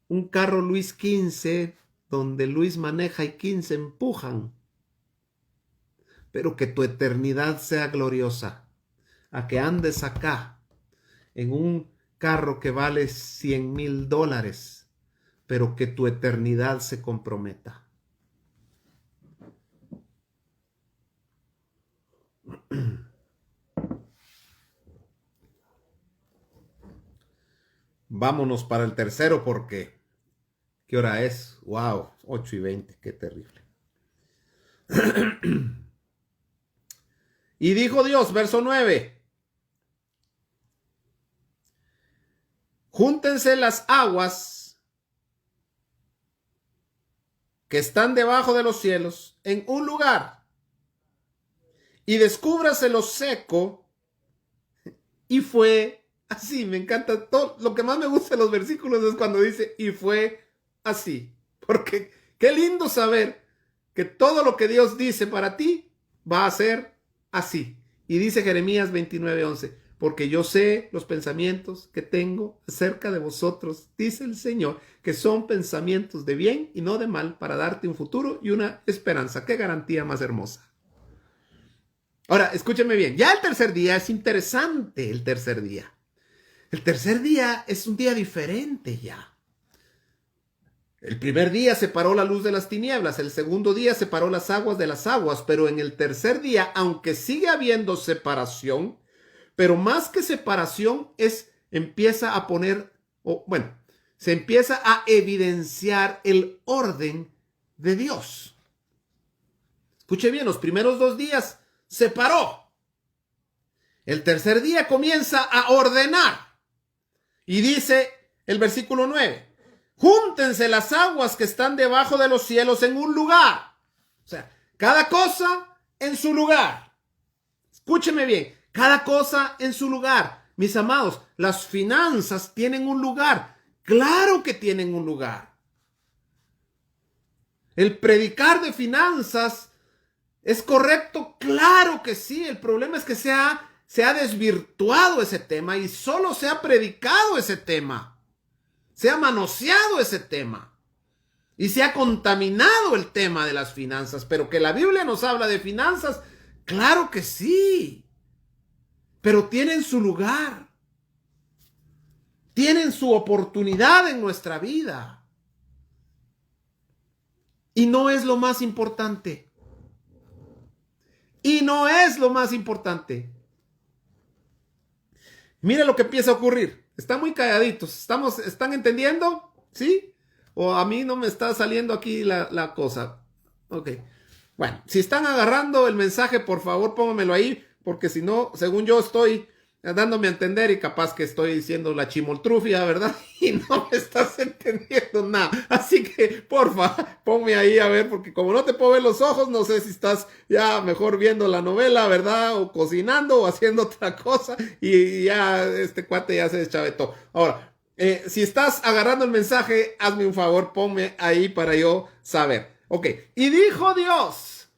un carro Luis XV donde Luis maneja y 15 empujan, pero que tu eternidad sea gloriosa, a que andes acá en un carro que vale $100,000, pero que tu eternidad se comprometa. Vámonos para el tercero porque ¿qué hora es? Wow, 8:20, qué terrible. Y dijo Dios, verso 9, júntense las aguas que están debajo de los cielos en un lugar y descúbrase lo seco. Y fue así. Me encanta todo. Lo que más me gusta de los versículos es cuando dice y fue así. Porque qué lindo saber que todo lo que Dios dice para ti va a ser así. Y dice Jeremías 29:11, porque yo sé los pensamientos que tengo acerca de vosotros, dice el Señor, que son pensamientos de bien y no de mal, para darte un futuro y una esperanza. Qué garantía más hermosa. Ahora, escúcheme bien, ya el tercer día es interesante, el tercer día. El tercer día es un día diferente ya. El primer día separó la luz de las tinieblas, el segundo día separó las aguas de las aguas, pero en el tercer día, aunque sigue habiendo separación, pero más que separación empieza a poner, se empieza a evidenciar el orden de Dios. Escuche bien, los primeros 2 días separó. El tercer día comienza a ordenar. Y dice el versículo 9, júntense las aguas que están debajo de los cielos en un lugar. O sea, cada cosa en su lugar. Escúcheme bien, cada cosa en su lugar. Mis amados, las finanzas tienen un lugar. Claro que tienen un lugar. El predicar de finanzas ¿es correcto? Claro que sí. El problema es que se ha desvirtuado ese tema y solo se ha predicado ese tema. Se ha manoseado ese tema. Y se ha contaminado el tema de las finanzas. Pero que la Biblia nos habla de finanzas, claro que sí. Pero tienen su lugar. Tienen su oportunidad en nuestra vida. Y no es lo más importante. Y no es lo más importante. Mire lo que empieza a ocurrir. Están muy calladitos. ¿Están entendiendo? ¿Sí? O a mí no me está saliendo aquí la cosa. Ok. Bueno, si están agarrando el mensaje, por favor, pónganmelo ahí. Porque si no, según yo estoy dándome a entender y capaz que estoy diciendo la chimoltrufia, ¿verdad? Y no me estás entendiendo nada. Así que, porfa, ponme ahí a ver, porque como no te puedo ver los ojos, no sé si estás ya mejor viendo la novela, ¿verdad? O cocinando o haciendo otra cosa y ya este cuate ya se deschavetó. Ahora, si estás agarrando el mensaje, hazme un favor, ponme ahí para yo saber. Ok, y dijo Dios.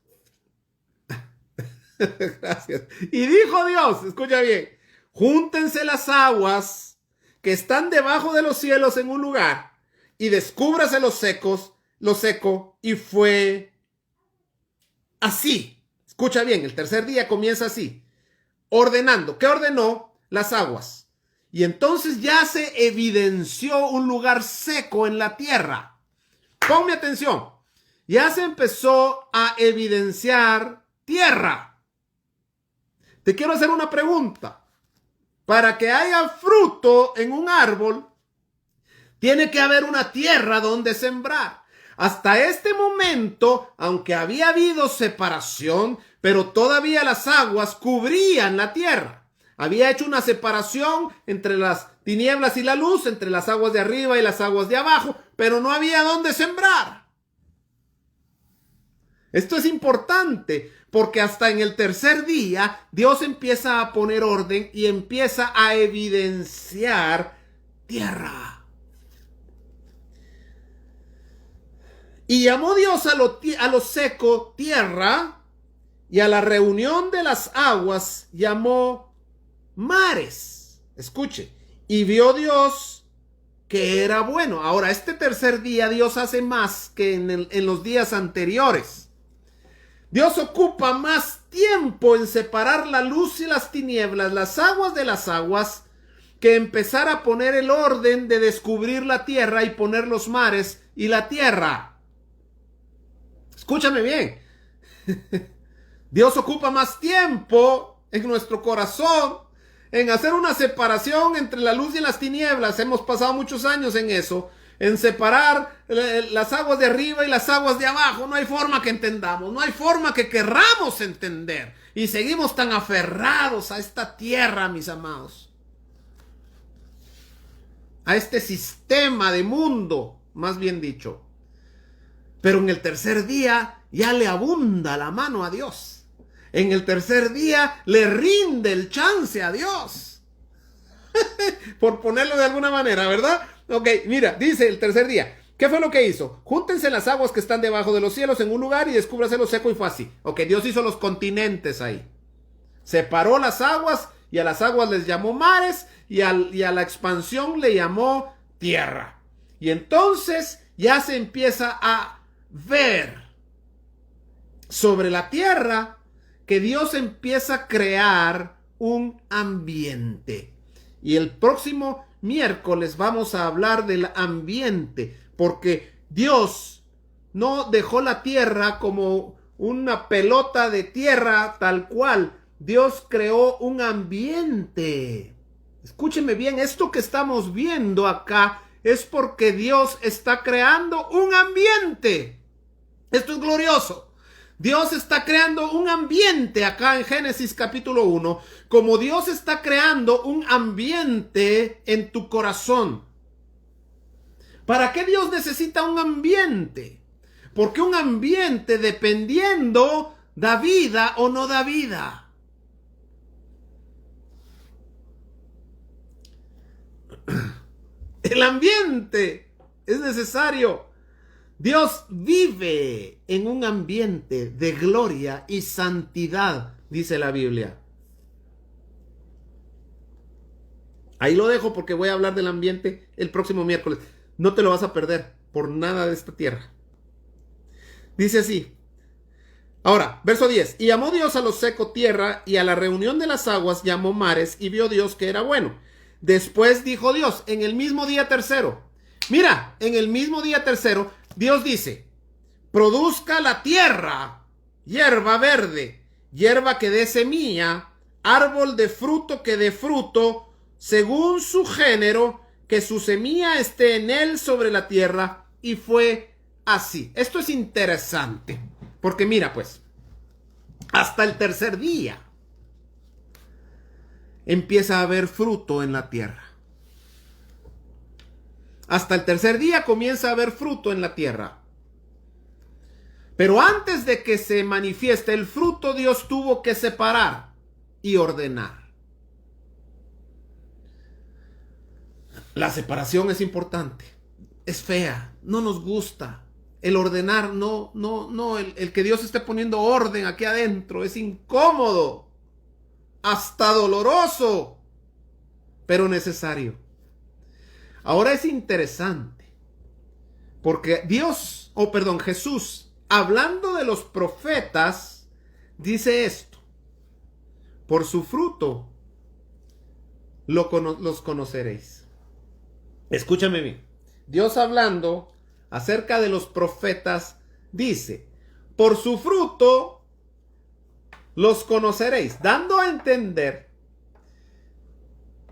Gracias. Y dijo Dios, escucha bien, júntense las aguas que están debajo de los cielos en un lugar y descúbrase lo seco, y fue así. Escucha bien, el tercer día comienza así, ordenando. ¿Qué ordenó? Las aguas. Y entonces ya se evidenció un lugar seco en la tierra. Ponme atención. Ya se empezó a evidenciar tierra. Te quiero hacer una pregunta. Para que haya fruto en un árbol, tiene que haber una tierra donde sembrar. Hasta este momento, aunque había habido separación, pero todavía las aguas cubrían la tierra. Había hecho una separación entre las tinieblas y la luz, entre las aguas de arriba y las aguas de abajo, pero no había donde sembrar. Esto es importante porque hasta en el tercer día Dios empieza a poner orden y empieza a evidenciar tierra. Y llamó Dios a lo seco tierra, y a la reunión de las aguas llamó mares. Escuche, y vio Dios que era bueno. Ahora, este tercer día Dios hace más que en los días anteriores. Dios ocupa más tiempo en separar la luz y las tinieblas, las aguas de las aguas, que empezar a poner el orden de descubrir la tierra y poner los mares y la tierra. Escúchame bien. Dios ocupa más tiempo en nuestro corazón en hacer una separación entre la luz y las tinieblas. Hemos pasado muchos años en eso, en separar las aguas de arriba y las aguas de abajo. No hay forma que entendamos, no hay forma que querramos entender. Y seguimos tan aferrados a esta tierra, mis amados. A este sistema de mundo, más bien dicho. Pero en el tercer día ya le abunda la mano a Dios. En el tercer día le rinde el chance a Dios. Por ponerlo de alguna manera, ¿verdad? Ok, mira, dice el tercer día. ¿Qué fue lo que hizo? Júntense las aguas que están debajo de los cielos en un lugar y descúbrase lo seco, y fue así. Ok, Dios hizo los continentes ahí. Separó las aguas y a las aguas les llamó mares y a la expansión le llamó tierra. Y entonces ya se empieza a ver sobre la tierra que Dios empieza a crear un ambiente. Y el próximo miércoles vamos a hablar del ambiente, porque Dios no dejó la tierra como una pelota de tierra tal cual. Dios creó un ambiente. Escúcheme bien, esto que estamos viendo acá es porque Dios está creando un ambiente. Esto es glorioso. Dios está creando un ambiente acá en Génesis capítulo 1, como Dios está creando un ambiente en tu corazón. ¿Para qué Dios necesita un ambiente? Porque un ambiente, dependiendo, da vida o no da vida. El ambiente es necesario. Dios vive en un ambiente de gloria y santidad, dice la Biblia. Ahí lo dejo porque voy a hablar del ambiente el próximo miércoles. No te lo vas a perder por nada de esta tierra. Dice así. Ahora, verso 10. Y llamó Dios a lo seco tierra, y a la reunión de las aguas llamó mares, y vio Dios que era bueno. Después dijo Dios, en el mismo día tercero. Mira, en el mismo día tercero, Dios dice, produzca la tierra hierba verde, hierba que dé semilla, árbol de fruto que dé fruto, según su género, que su semilla esté en él sobre la tierra. Y fue así. Esto es interesante, porque mira pues, hasta el tercer día empieza a haber fruto en la tierra. Hasta el tercer día comienza a haber fruto en la tierra. Pero antes de que se manifieste el fruto, Dios tuvo que separar y ordenar. La separación es importante. Es fea, no nos gusta. El ordenar, el que Dios esté poniendo orden aquí adentro es incómodo, hasta doloroso, pero necesario. Ahora es interesante, porque Jesús, hablando de los profetas, dice esto: por su fruto los conoceréis. Escúchame bien. Dios, hablando acerca de los profetas, dice: por su fruto los conoceréis, dando a entender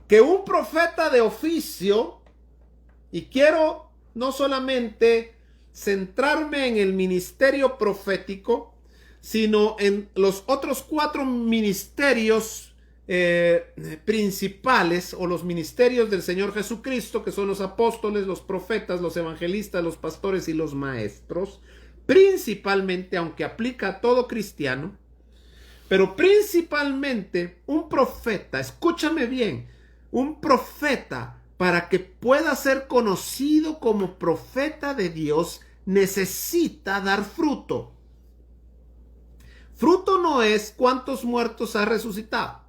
que un profeta de oficio, y quiero no solamente centrarme en el ministerio profético, sino en los otros 4 ministerios principales, o los ministerios del Señor Jesucristo, que son los apóstoles, los profetas, los evangelistas, los pastores y los maestros, principalmente, aunque aplica a todo cristiano, pero principalmente un profeta, escúchame bien, un profeta, para que pueda ser conocido como profeta de Dios, necesita dar fruto. Fruto no es cuántos muertos ha resucitado.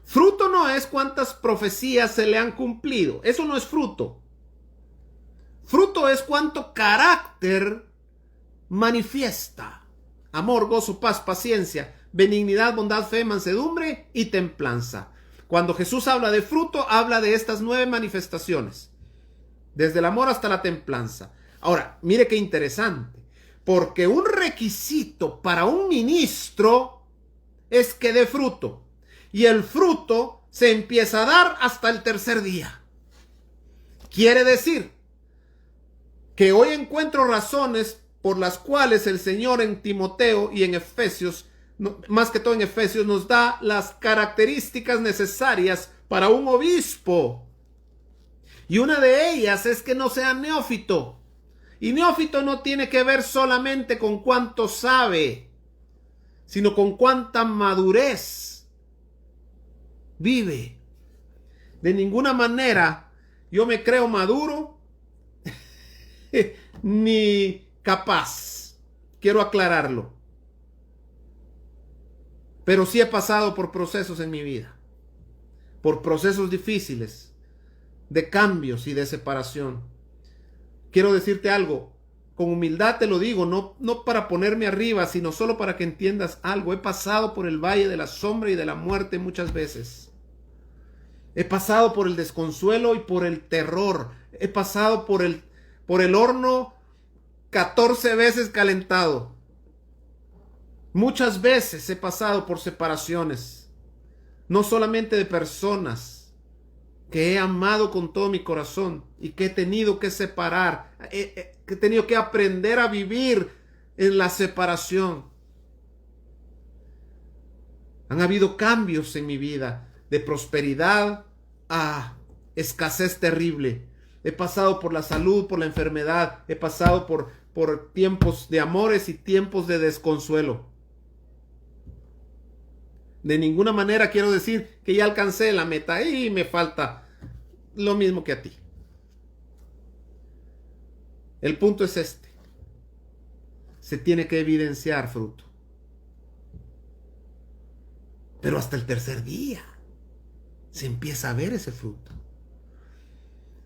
Fruto no es cuántas profecías se le han cumplido. Eso no es fruto. Fruto es cuánto carácter manifiesta: amor, gozo, paz, paciencia, benignidad, bondad, fe, mansedumbre y templanza. Cuando Jesús habla de fruto, habla de estas 9 manifestaciones, desde el amor hasta la templanza. Ahora, mire qué interesante, porque un requisito para un ministro es que dé fruto, y el fruto se empieza a dar hasta el tercer día. Quiere decir que hoy encuentro razones por las cuales el Señor en Timoteo y en Efesios, más que todo en Efesios, nos da las características necesarias para un obispo. Y una de ellas es que no sea neófito. Y neófito no tiene que ver solamente con cuánto sabe, sino con cuánta madurez vive. De ninguna manera yo me creo maduro ni capaz. Quiero aclararlo. Pero sí he pasado por procesos en mi vida, por procesos difíciles, de cambios y de separación. Quiero decirte algo, con humildad te lo digo, no para ponerme arriba, sino solo para que entiendas algo. He pasado por el valle de la sombra y de la muerte muchas veces. He pasado por el desconsuelo y por el terror. He pasado por el horno 14 veces calentado. Muchas veces he pasado por separaciones, no solamente de personas que he amado con todo mi corazón y que he tenido que separar, que he tenido que aprender a vivir en la separación. Han habido cambios en mi vida, de prosperidad a escasez terrible. He pasado por la salud, por la enfermedad, he pasado por tiempos de amores y tiempos de desconsuelo. De ninguna manera quiero decir que ya alcancé la meta y me falta lo mismo que a ti. El punto es este: se tiene que evidenciar fruto. Pero hasta el tercer día se empieza a ver ese fruto.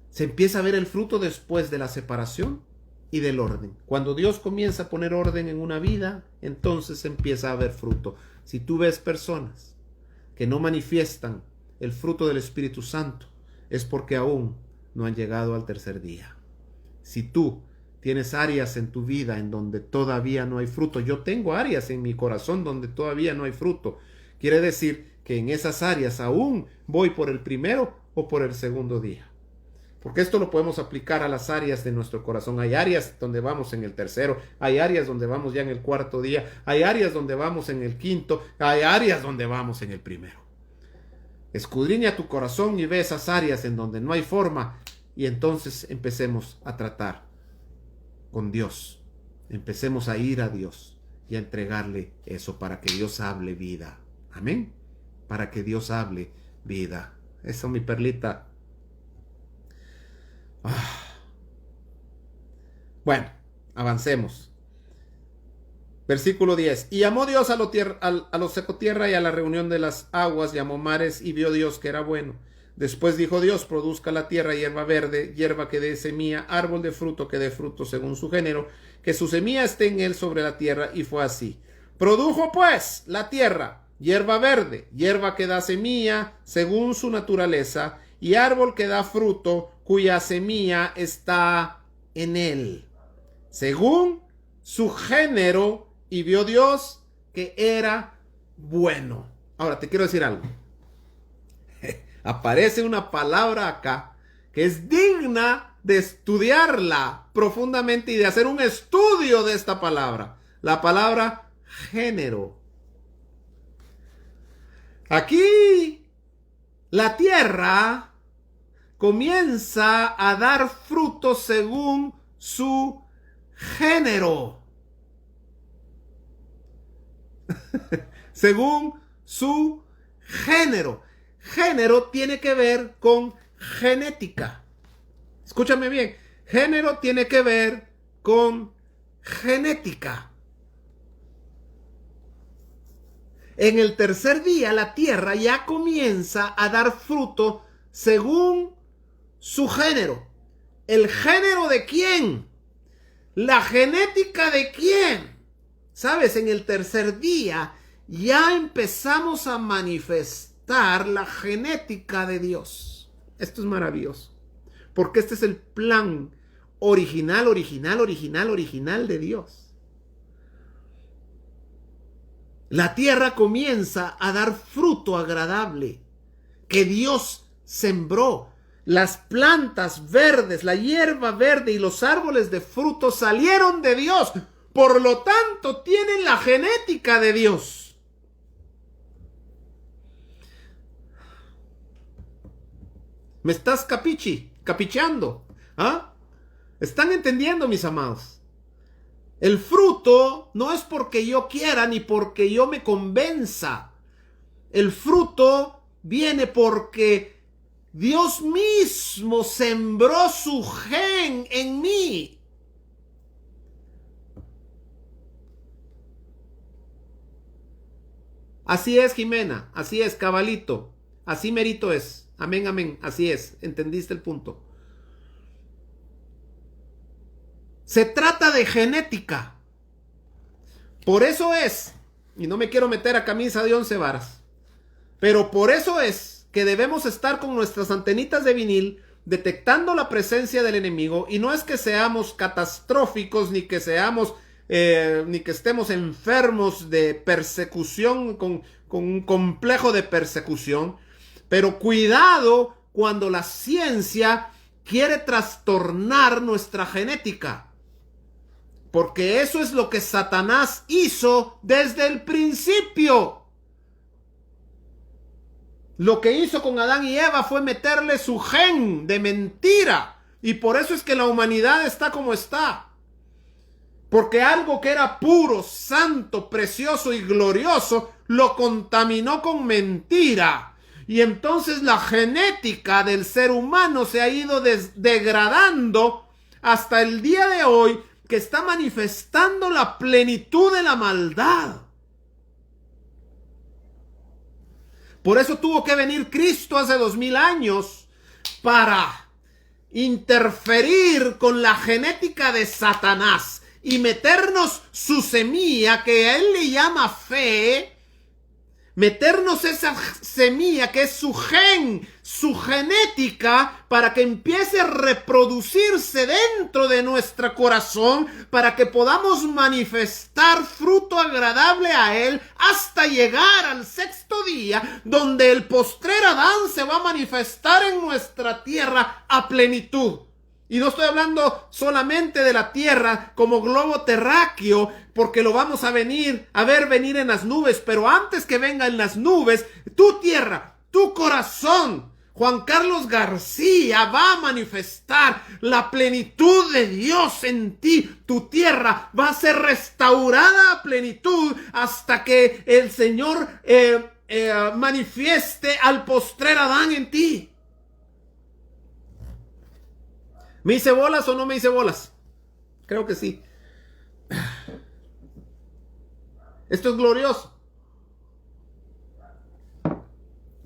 Se empieza a ver el fruto después de la separación y del orden. Cuando Dios comienza a poner orden en una vida, entonces empieza a haber fruto. Si tú ves personas que no manifiestan el fruto del Espíritu Santo, es porque aún no han llegado al tercer día. Si tú tienes áreas en tu vida en donde todavía no hay fruto, yo tengo áreas en mi corazón donde todavía no hay fruto, quiere decir que en esas áreas aún voy por el primero o por el segundo día. Porque esto lo podemos aplicar a las áreas de nuestro corazón. Hay áreas donde vamos en el tercero, hay áreas donde vamos ya en el cuarto día, hay áreas donde vamos en el quinto, hay áreas donde vamos en el primero. Escudriña tu corazón y ve esas áreas en donde no hay forma, y entonces empecemos a tratar con Dios. Empecemos a ir a Dios y a entregarle eso para que Dios hable vida. Amén. Para que Dios hable vida. Esa es mi perlita. Bueno, avancemos. Versículo 10. Y llamó Dios a lo seco tierra, y a la reunión de las aguas llamó mares, y vio Dios que era bueno. Después dijo Dios, produzca la tierra hierba verde, hierba que dé semilla, árbol de fruto que dé fruto según su género, que su semilla esté en él sobre la tierra, y fue así. Produjo pues la tierra hierba verde, hierba que da semilla según su naturaleza, y árbol que da fruto cuya semilla está en él, según su género, y vio Dios que era bueno. Ahora te quiero decir algo. Aparece una palabra acá que es digna de estudiarla profundamente y de hacer un estudio de esta palabra. La palabra género. Aquí la tierra comienza a dar fruto según su género. Según su género. Género tiene que ver con genética. Escúchame bien. Género tiene que ver con genética. En el tercer día la tierra ya comienza a dar fruto según su género. ¿El género de quién? ¿La genética de quién? ¿Sabes? En el tercer día ya empezamos a manifestar la genética de Dios. Esto es maravilloso, porque este es el plan original de Dios. La tierra comienza a dar fruto agradable que Dios sembró. Las plantas verdes, la hierba verde y los árboles de fruto salieron de Dios. Por lo tanto, tienen la genética de Dios. ¿Me estás capicheando? ¿Ah? ¿Están entendiendo, mis amados? El fruto no es porque yo quiera ni porque yo me convenza. El fruto viene porque Dios mismo sembró su gen en mí. Así es, Jimena. Así es, cabalito. Así merito es. Amén, amén. Así es. ¿Entendiste el punto? Se trata de genética. Por eso es, y no me quiero meter a camisa de 11 varas, pero por eso es que debemos estar con nuestras antenitas de vinil detectando la presencia del enemigo, y no es que seamos catastróficos ni que seamos ni que estemos enfermos de persecución con un complejo de persecución. Pero cuidado cuando la ciencia quiere trastornar nuestra genética. Porque eso es lo que Satanás hizo desde el principio. Lo que hizo con Adán y Eva fue meterle su gen de mentira. Y por eso es que la humanidad está como está. Porque algo que era puro, santo, precioso y glorioso, lo contaminó con mentira. Y entonces la genética del ser humano se ha ido degradando hasta el día de hoy, que está manifestando la plenitud de la maldad. Por eso tuvo que venir Cristo hace 2000 años para interferir con la genética de Satanás y meternos su semilla, que a él le llama fe. Meternos esa semilla que es su gen, su genética, para que empiece a reproducirse dentro de nuestro corazón, para que podamos manifestar fruto agradable a él hasta llegar al sexto día, donde el postrer Adán se va a manifestar en nuestra tierra a plenitud. Y no estoy hablando solamente de la tierra como globo terráqueo, porque lo vamos a ver venir en las nubes. Pero antes que venga en las nubes, tu tierra, tu corazón, Juan Carlos García, va a manifestar la plenitud de Dios en ti. Tu tierra va a ser restaurada a plenitud hasta que el Señor manifieste al postrer Adán en ti. ¿Me hice bolas o no me hice bolas? Creo que sí. Esto es glorioso.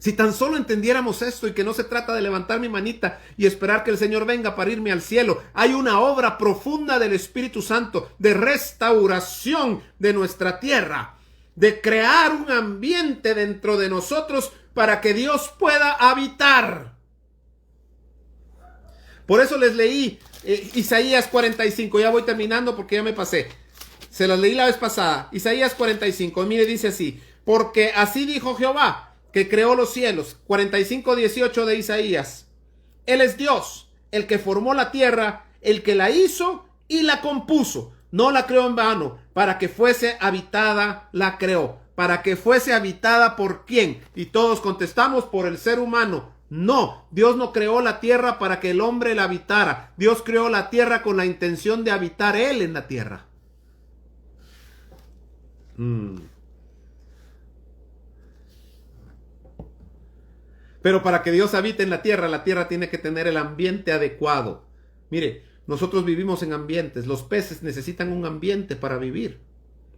Si tan solo entendiéramos esto y que no se trata de levantar mi manita y esperar que el Señor venga para irme al cielo. Hay una obra profunda del Espíritu Santo de restauración de nuestra tierra, de crear un ambiente dentro de nosotros para que Dios pueda habitar. Por eso les leí Isaías 45, ya voy terminando porque ya me pasé. Se las leí la vez pasada. Isaías 45, mire, dice así: porque así dijo Jehová, que creó los cielos. 45:18 de Isaías. Él es Dios, el que formó la tierra, el que la hizo y la compuso. No la creó en vano, para que fuese habitada la creó. ¿Para que fuese habitada por quién? Y todos contestamos: por el ser humano. No, Dios no creó la tierra para que el hombre la habitara. Dios creó la tierra con la intención de habitar Él en la tierra. Pero para que Dios habite en la tierra tiene que tener el ambiente adecuado. Mire, nosotros vivimos en ambientes. Los peces necesitan un ambiente para vivir.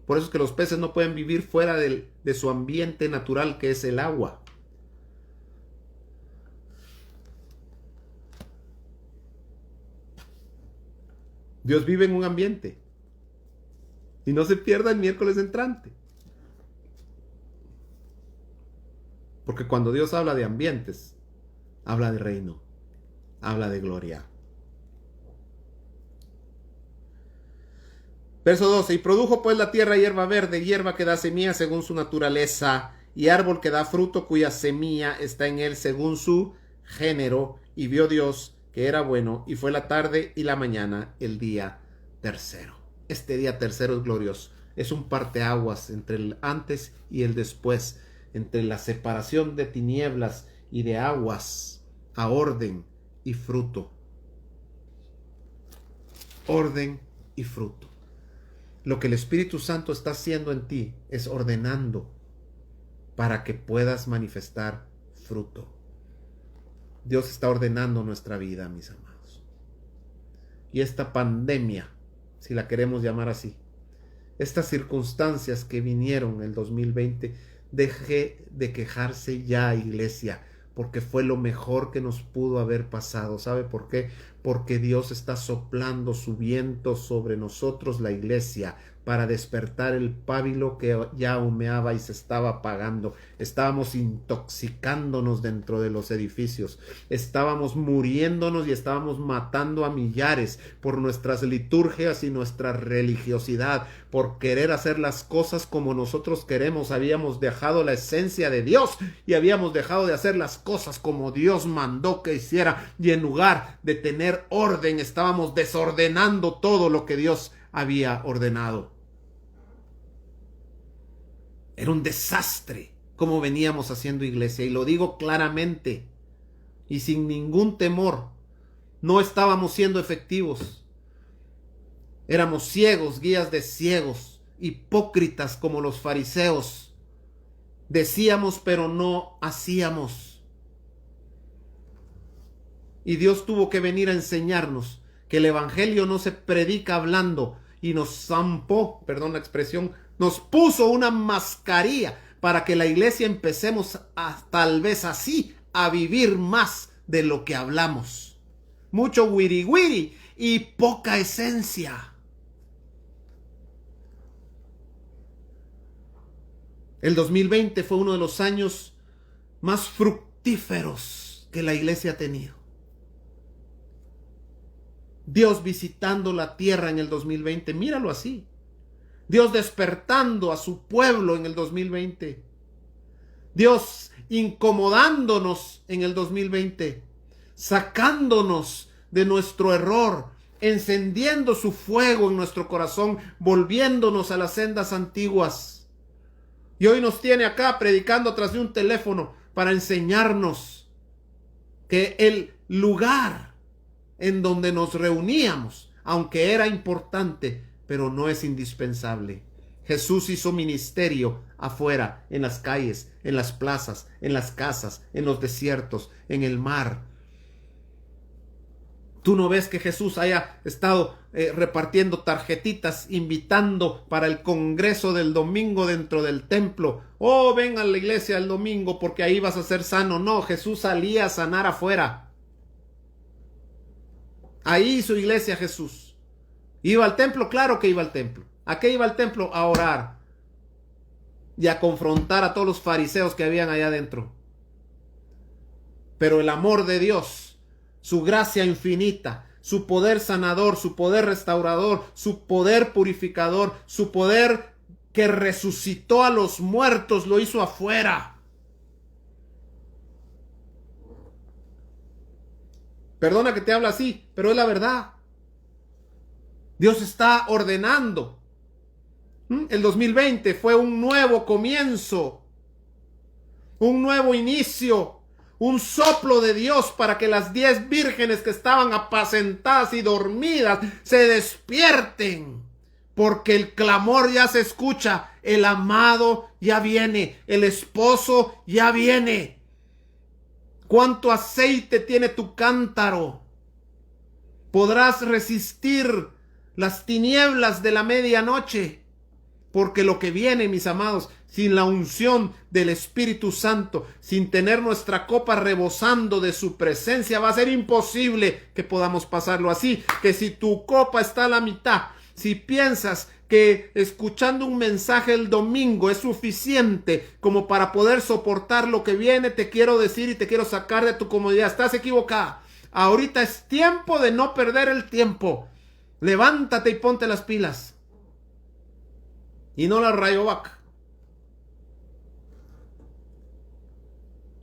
Por eso es que los peces no pueden vivir fuera de su ambiente natural, que es el agua. Dios vive en un ambiente. Y no se pierda el miércoles entrante. Porque cuando Dios habla de ambientes, habla de reino, habla de gloria. Verso 12. Y produjo pues la tierra hierba verde, hierba que da semilla según su naturaleza, y árbol que da fruto cuya semilla está en él según su género. Y vio Dios que era bueno, y fue la tarde y la mañana el día tercero. Este día tercero es glorioso. Es un parteaguas entre el antes y el después, entre la separación de tinieblas y de aguas a orden y fruto. Orden y fruto. Lo que el Espíritu Santo está haciendo en ti es ordenando para que puedas manifestar fruto. Dios está ordenando nuestra vida, mis amados. Y esta pandemia, si la queremos llamar así, estas circunstancias que vinieron en el 2020, deje de quejarse ya, iglesia, porque fue lo mejor que nos pudo haber pasado. ¿Sabe por qué? Porque Dios está soplando su viento sobre nosotros, la iglesia, para despertar el pábilo que ya humeaba y se estaba apagando. Estábamos intoxicándonos dentro de los edificios. Estábamos muriéndonos y estábamos matando a millares por nuestras liturgias y nuestra religiosidad, por querer hacer las cosas como nosotros queremos. Habíamos dejado la esencia de Dios y habíamos dejado de hacer las cosas como Dios mandó que hiciera, y en lugar de tener orden, estábamos desordenando todo lo que Dios había ordenado. Era un desastre como veníamos haciendo iglesia, y lo digo claramente y sin ningún temor. No estábamos siendo efectivos. Éramos ciegos, guías de ciegos, hipócritas como los fariseos. Decíamos pero no hacíamos. Y Dios tuvo que venir a enseñarnos que el evangelio no se predica hablando, y nos zampó, perdón la expresión, nos puso una mascarilla para que la iglesia empecemos tal vez así a vivir más de lo que hablamos. Mucho wiri wiri y poca esencia. El 2020 fue uno de los años más fructíferos que la iglesia ha tenido. Dios visitando la tierra en el 2020, míralo así. Dios despertando a su pueblo en el 2020. Dios incomodándonos en el 2020. Sacándonos de nuestro error. Encendiendo su fuego en nuestro corazón. Volviéndonos a las sendas antiguas. Y hoy nos tiene acá predicando tras de un teléfono para enseñarnos que el lugar en donde nos reuníamos, aunque era importante, pero no es indispensable. Jesús hizo ministerio afuera, en las calles, en las plazas, en las casas, en los desiertos, en el mar. ¿Tú no ves que Jesús haya estado repartiendo tarjetitas, invitando para el congreso del domingo dentro del templo? Oh, ven a la iglesia el domingo porque ahí vas a ser sano. No, Jesús salía a sanar afuera. Ahí su iglesia Jesús. ¿Iba al templo? Claro que iba al templo. ¿A qué iba al templo? A orar y a confrontar a todos los fariseos que habían allá adentro. Pero el amor de Dios, su gracia infinita, su poder sanador, su poder restaurador, su poder purificador, su poder que resucitó a los muertos, lo hizo afuera. Perdona que te hable así, pero es la verdad. Dios está ordenando. El 2020 fue un nuevo comienzo, un nuevo inicio. Un soplo de Dios para que las 10 vírgenes que estaban apacentadas y dormidas se despierten. Porque el clamor ya se escucha. El amado ya viene. El esposo ya viene. ¿Cuánto aceite tiene tu cántaro? ¿Podrás resistir las tinieblas de la medianoche? Porque lo que viene, mis amados, sin la unción del Espíritu Santo, sin tener nuestra copa rebosando de su presencia, va a ser imposible que podamos pasarlo así. Que si tu copa está a la mitad, si piensas que escuchando un mensaje el domingo es suficiente como para poder soportar lo que viene, te quiero decir y te quiero sacar de tu comodidad. Estás equivocada. Ahorita es tiempo de no perder el tiempo. Levántate y ponte las pilas. Y no la Rayovac.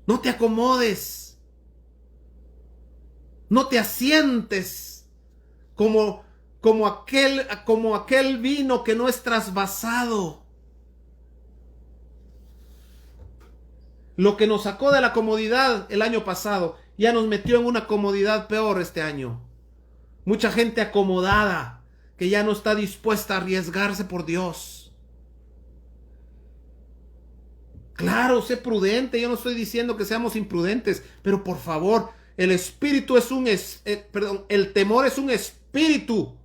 No te acomodes. No te asientes como aquel vino que no es trasvasado. Lo que nos sacó de la comodidad el año pasado ya nos metió en una comodidad peor este año. Mucha gente acomodada que ya no está dispuesta a arriesgarse por Dios. Claro, sé prudente, yo no estoy diciendo que seamos imprudentes, pero por favor, el temor es un espíritu.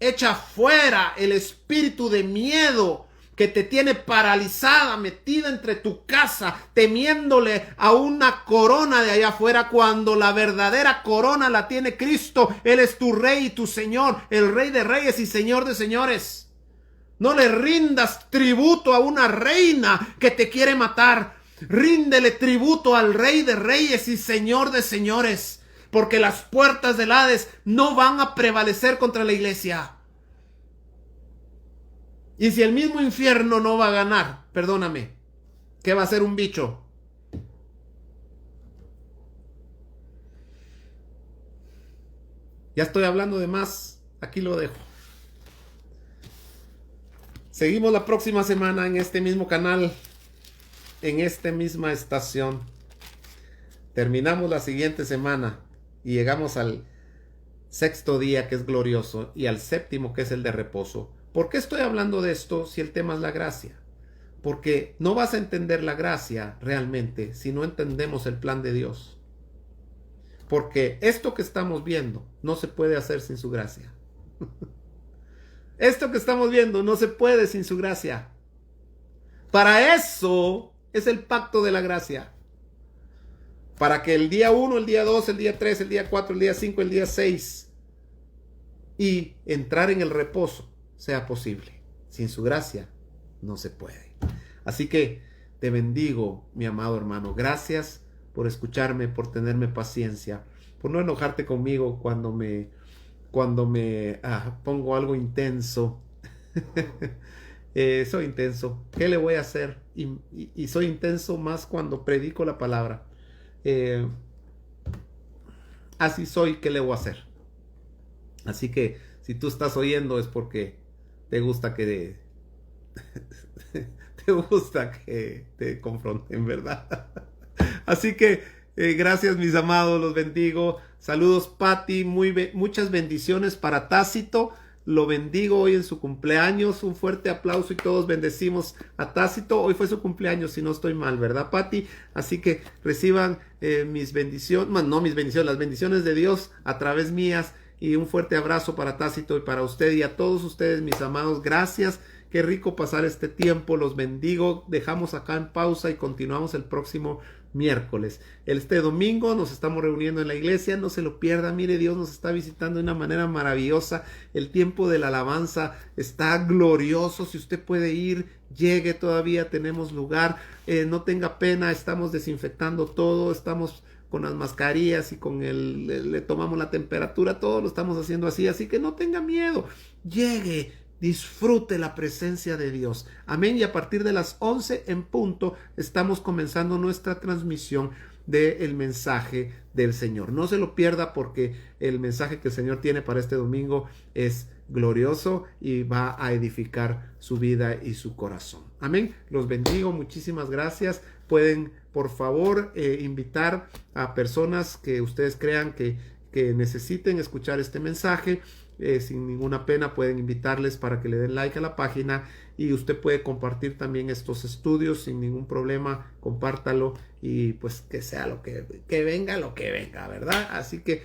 Echa fuera el espíritu de miedo que te tiene paralizada, metida entre tu casa, temiéndole a una corona de allá afuera, cuando la verdadera corona la tiene Cristo. Él es tu Rey y tu Señor, el Rey de Reyes y Señor de Señores. No le rindas tributo a una reina que te quiere matar. Ríndele tributo al Rey de Reyes y Señor de Señores, porque las puertas del Hades no van a prevalecer contra la iglesia. Y si el mismo infierno no va a ganar, perdóname, ¿qué va a ser un bicho? Ya estoy hablando de más, aquí lo dejo. Seguimos la próxima semana en este mismo canal, en esta misma estación. Terminamos la siguiente semana y llegamos al 6º día, que es glorioso, y al 7º, que es el de reposo. ¿Por qué estoy hablando de esto si el tema es la gracia? Porque no vas a entender la gracia realmente si no entendemos el plan de Dios. Porque esto que estamos viendo no se puede hacer sin su gracia. Esto que estamos viendo no se puede sin su gracia. Para eso es el pacto de la gracia. Para que el día 1, el día 2, el día 3, el día 4, el día 5, el día 6 y entrar en el reposo sea posible. Sin su gracia no se puede. Así que te bendigo, mi amado hermano. Gracias por escucharme, por tenerme paciencia, por no enojarte conmigo cuando me pongo algo intenso. Soy intenso. ¿Qué le voy a hacer? Y soy intenso más cuando predico la palabra. Así soy. ¿Qué le voy a hacer? Así que si tú estás oyendo es porque te gusta que te confronten, ¿verdad? Así que gracias, mis amados, los bendigo. Saludos, Pati, muchas bendiciones para Tácito. lo bendigo hoy en su cumpleaños. Un fuerte aplauso y todos bendecimos a Tácito. Hoy fue su cumpleaños, si no estoy mal, ¿verdad, Pati? Así que reciban mis bendiciones, no mis bendiciones, las bendiciones de Dios a través mías. Y un fuerte abrazo para Tácito y para usted y a todos ustedes, mis amados. Gracias. Qué rico pasar este tiempo. Los bendigo. Dejamos acá en pausa y continuamos el próximo miércoles. Este domingo nos estamos reuniendo en la iglesia. No se lo pierda. Mire, Dios nos está visitando de una manera maravillosa. El tiempo de la alabanza está glorioso. Si usted puede ir, llegue todavía. Tenemos lugar. No tenga pena. Estamos desinfectando todo. Estamos con las mascarillas y le tomamos la temperatura, todo lo estamos haciendo así que no tenga miedo, llegue, disfrute la presencia de Dios, amén. Y a partir de las 11 en punto estamos comenzando nuestra transmisión del mensaje del Señor. No se lo pierda porque el mensaje que el Señor tiene para este domingo es glorioso y va a edificar su vida y su corazón. Amén. Los bendigo. Muchísimas gracias. Pueden, por favor, invitar a personas que ustedes crean que necesiten escuchar este mensaje. Sin ninguna pena pueden invitarles para que le den like a la página, y usted puede compartir también estos estudios sin ningún problema. Compártalo y pues que sea venga lo que venga, ¿verdad? Así que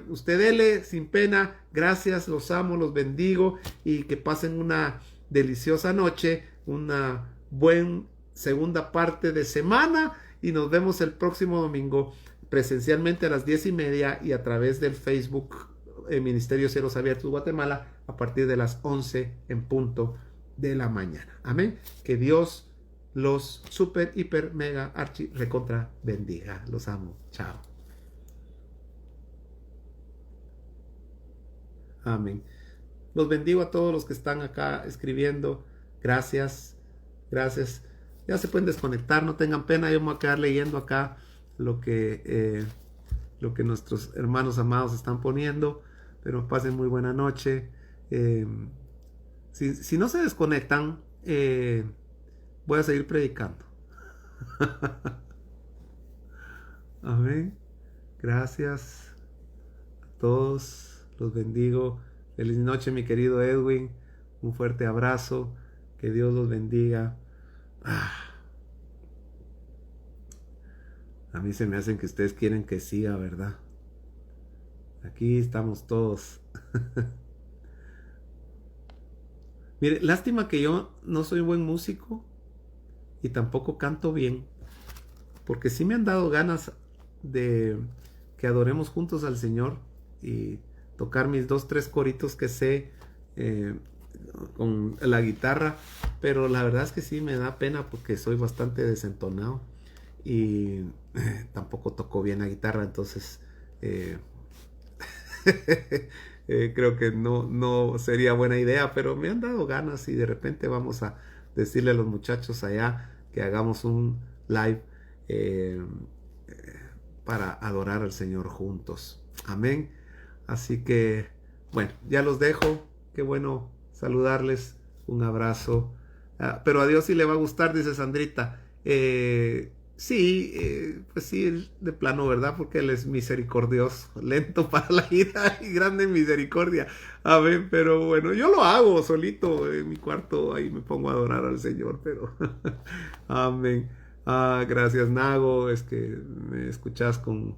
usted dele sin pena. Gracias, los amo, los bendigo y que pasen una deliciosa noche, una buena segunda parte de semana, y nos vemos el próximo domingo presencialmente a las 10:30 y a través del Facebook Ministerio Cielos Abiertos Guatemala a partir de las 11 en punto de la mañana. Amén. Que Dios los super, hiper, mega, archi, recontra bendiga. Los amo. Chao. Amén. Los bendigo a todos los que están acá escribiendo. Gracias. Gracias. Ya se pueden desconectar, no tengan pena. Yo me voy a quedar leyendo acá lo que nuestros hermanos amados están poniendo. Pero pasen muy buena noche. Si no se desconectan, voy a seguir predicando. Amén. Gracias a todos. Los bendigo. Feliz noche, mi querido Edwin. Un fuerte abrazo. Que Dios los bendiga. A mí se me hacen que ustedes quieren que siga, ¿verdad? Aquí estamos todos. Mire, lástima que yo no soy buen músico y tampoco canto bien, porque sí me han dado ganas de que adoremos juntos al Señor y tocar mis 2-3 coritos que sé con la guitarra, pero la verdad es que sí me da pena porque soy bastante desentonado y tampoco toco bien la guitarra, entonces creo que no sería buena idea, pero me han dado ganas y de repente vamos a decirle a los muchachos allá que hagamos un live para adorar al Señor juntos. Amén. Así que, bueno, ya los dejo. Qué bueno saludarles. Un abrazo. Pero a Dios sí le va a gustar, dice Sandrita. Sí, pues sí, de plano, ¿verdad? Porque Él es misericordioso, lento para la ira y grande en misericordia. Amén, pero bueno, yo lo hago solito en mi cuarto, ahí me pongo a adorar al Señor, pero amén. Gracias, Nago, es que me escuchas con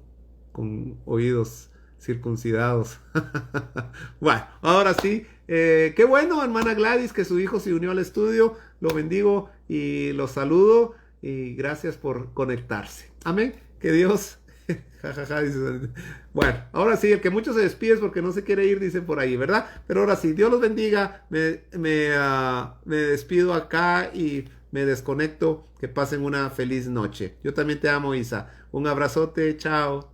oídos circuncidados. Bueno, ahora sí, qué bueno, hermana Gladys, que su hijo se unió al estudio. Lo bendigo y lo saludo. Y gracias por conectarse. Amén. Que Dios. Dice. Bueno, ahora sí, el que mucho se despide es porque no se quiere ir, dicen por ahí, ¿verdad? Pero ahora sí, Dios los bendiga. Me despido acá y me desconecto. Que pasen una feliz noche. Yo también te amo, Isa. Un abrazote. Chao.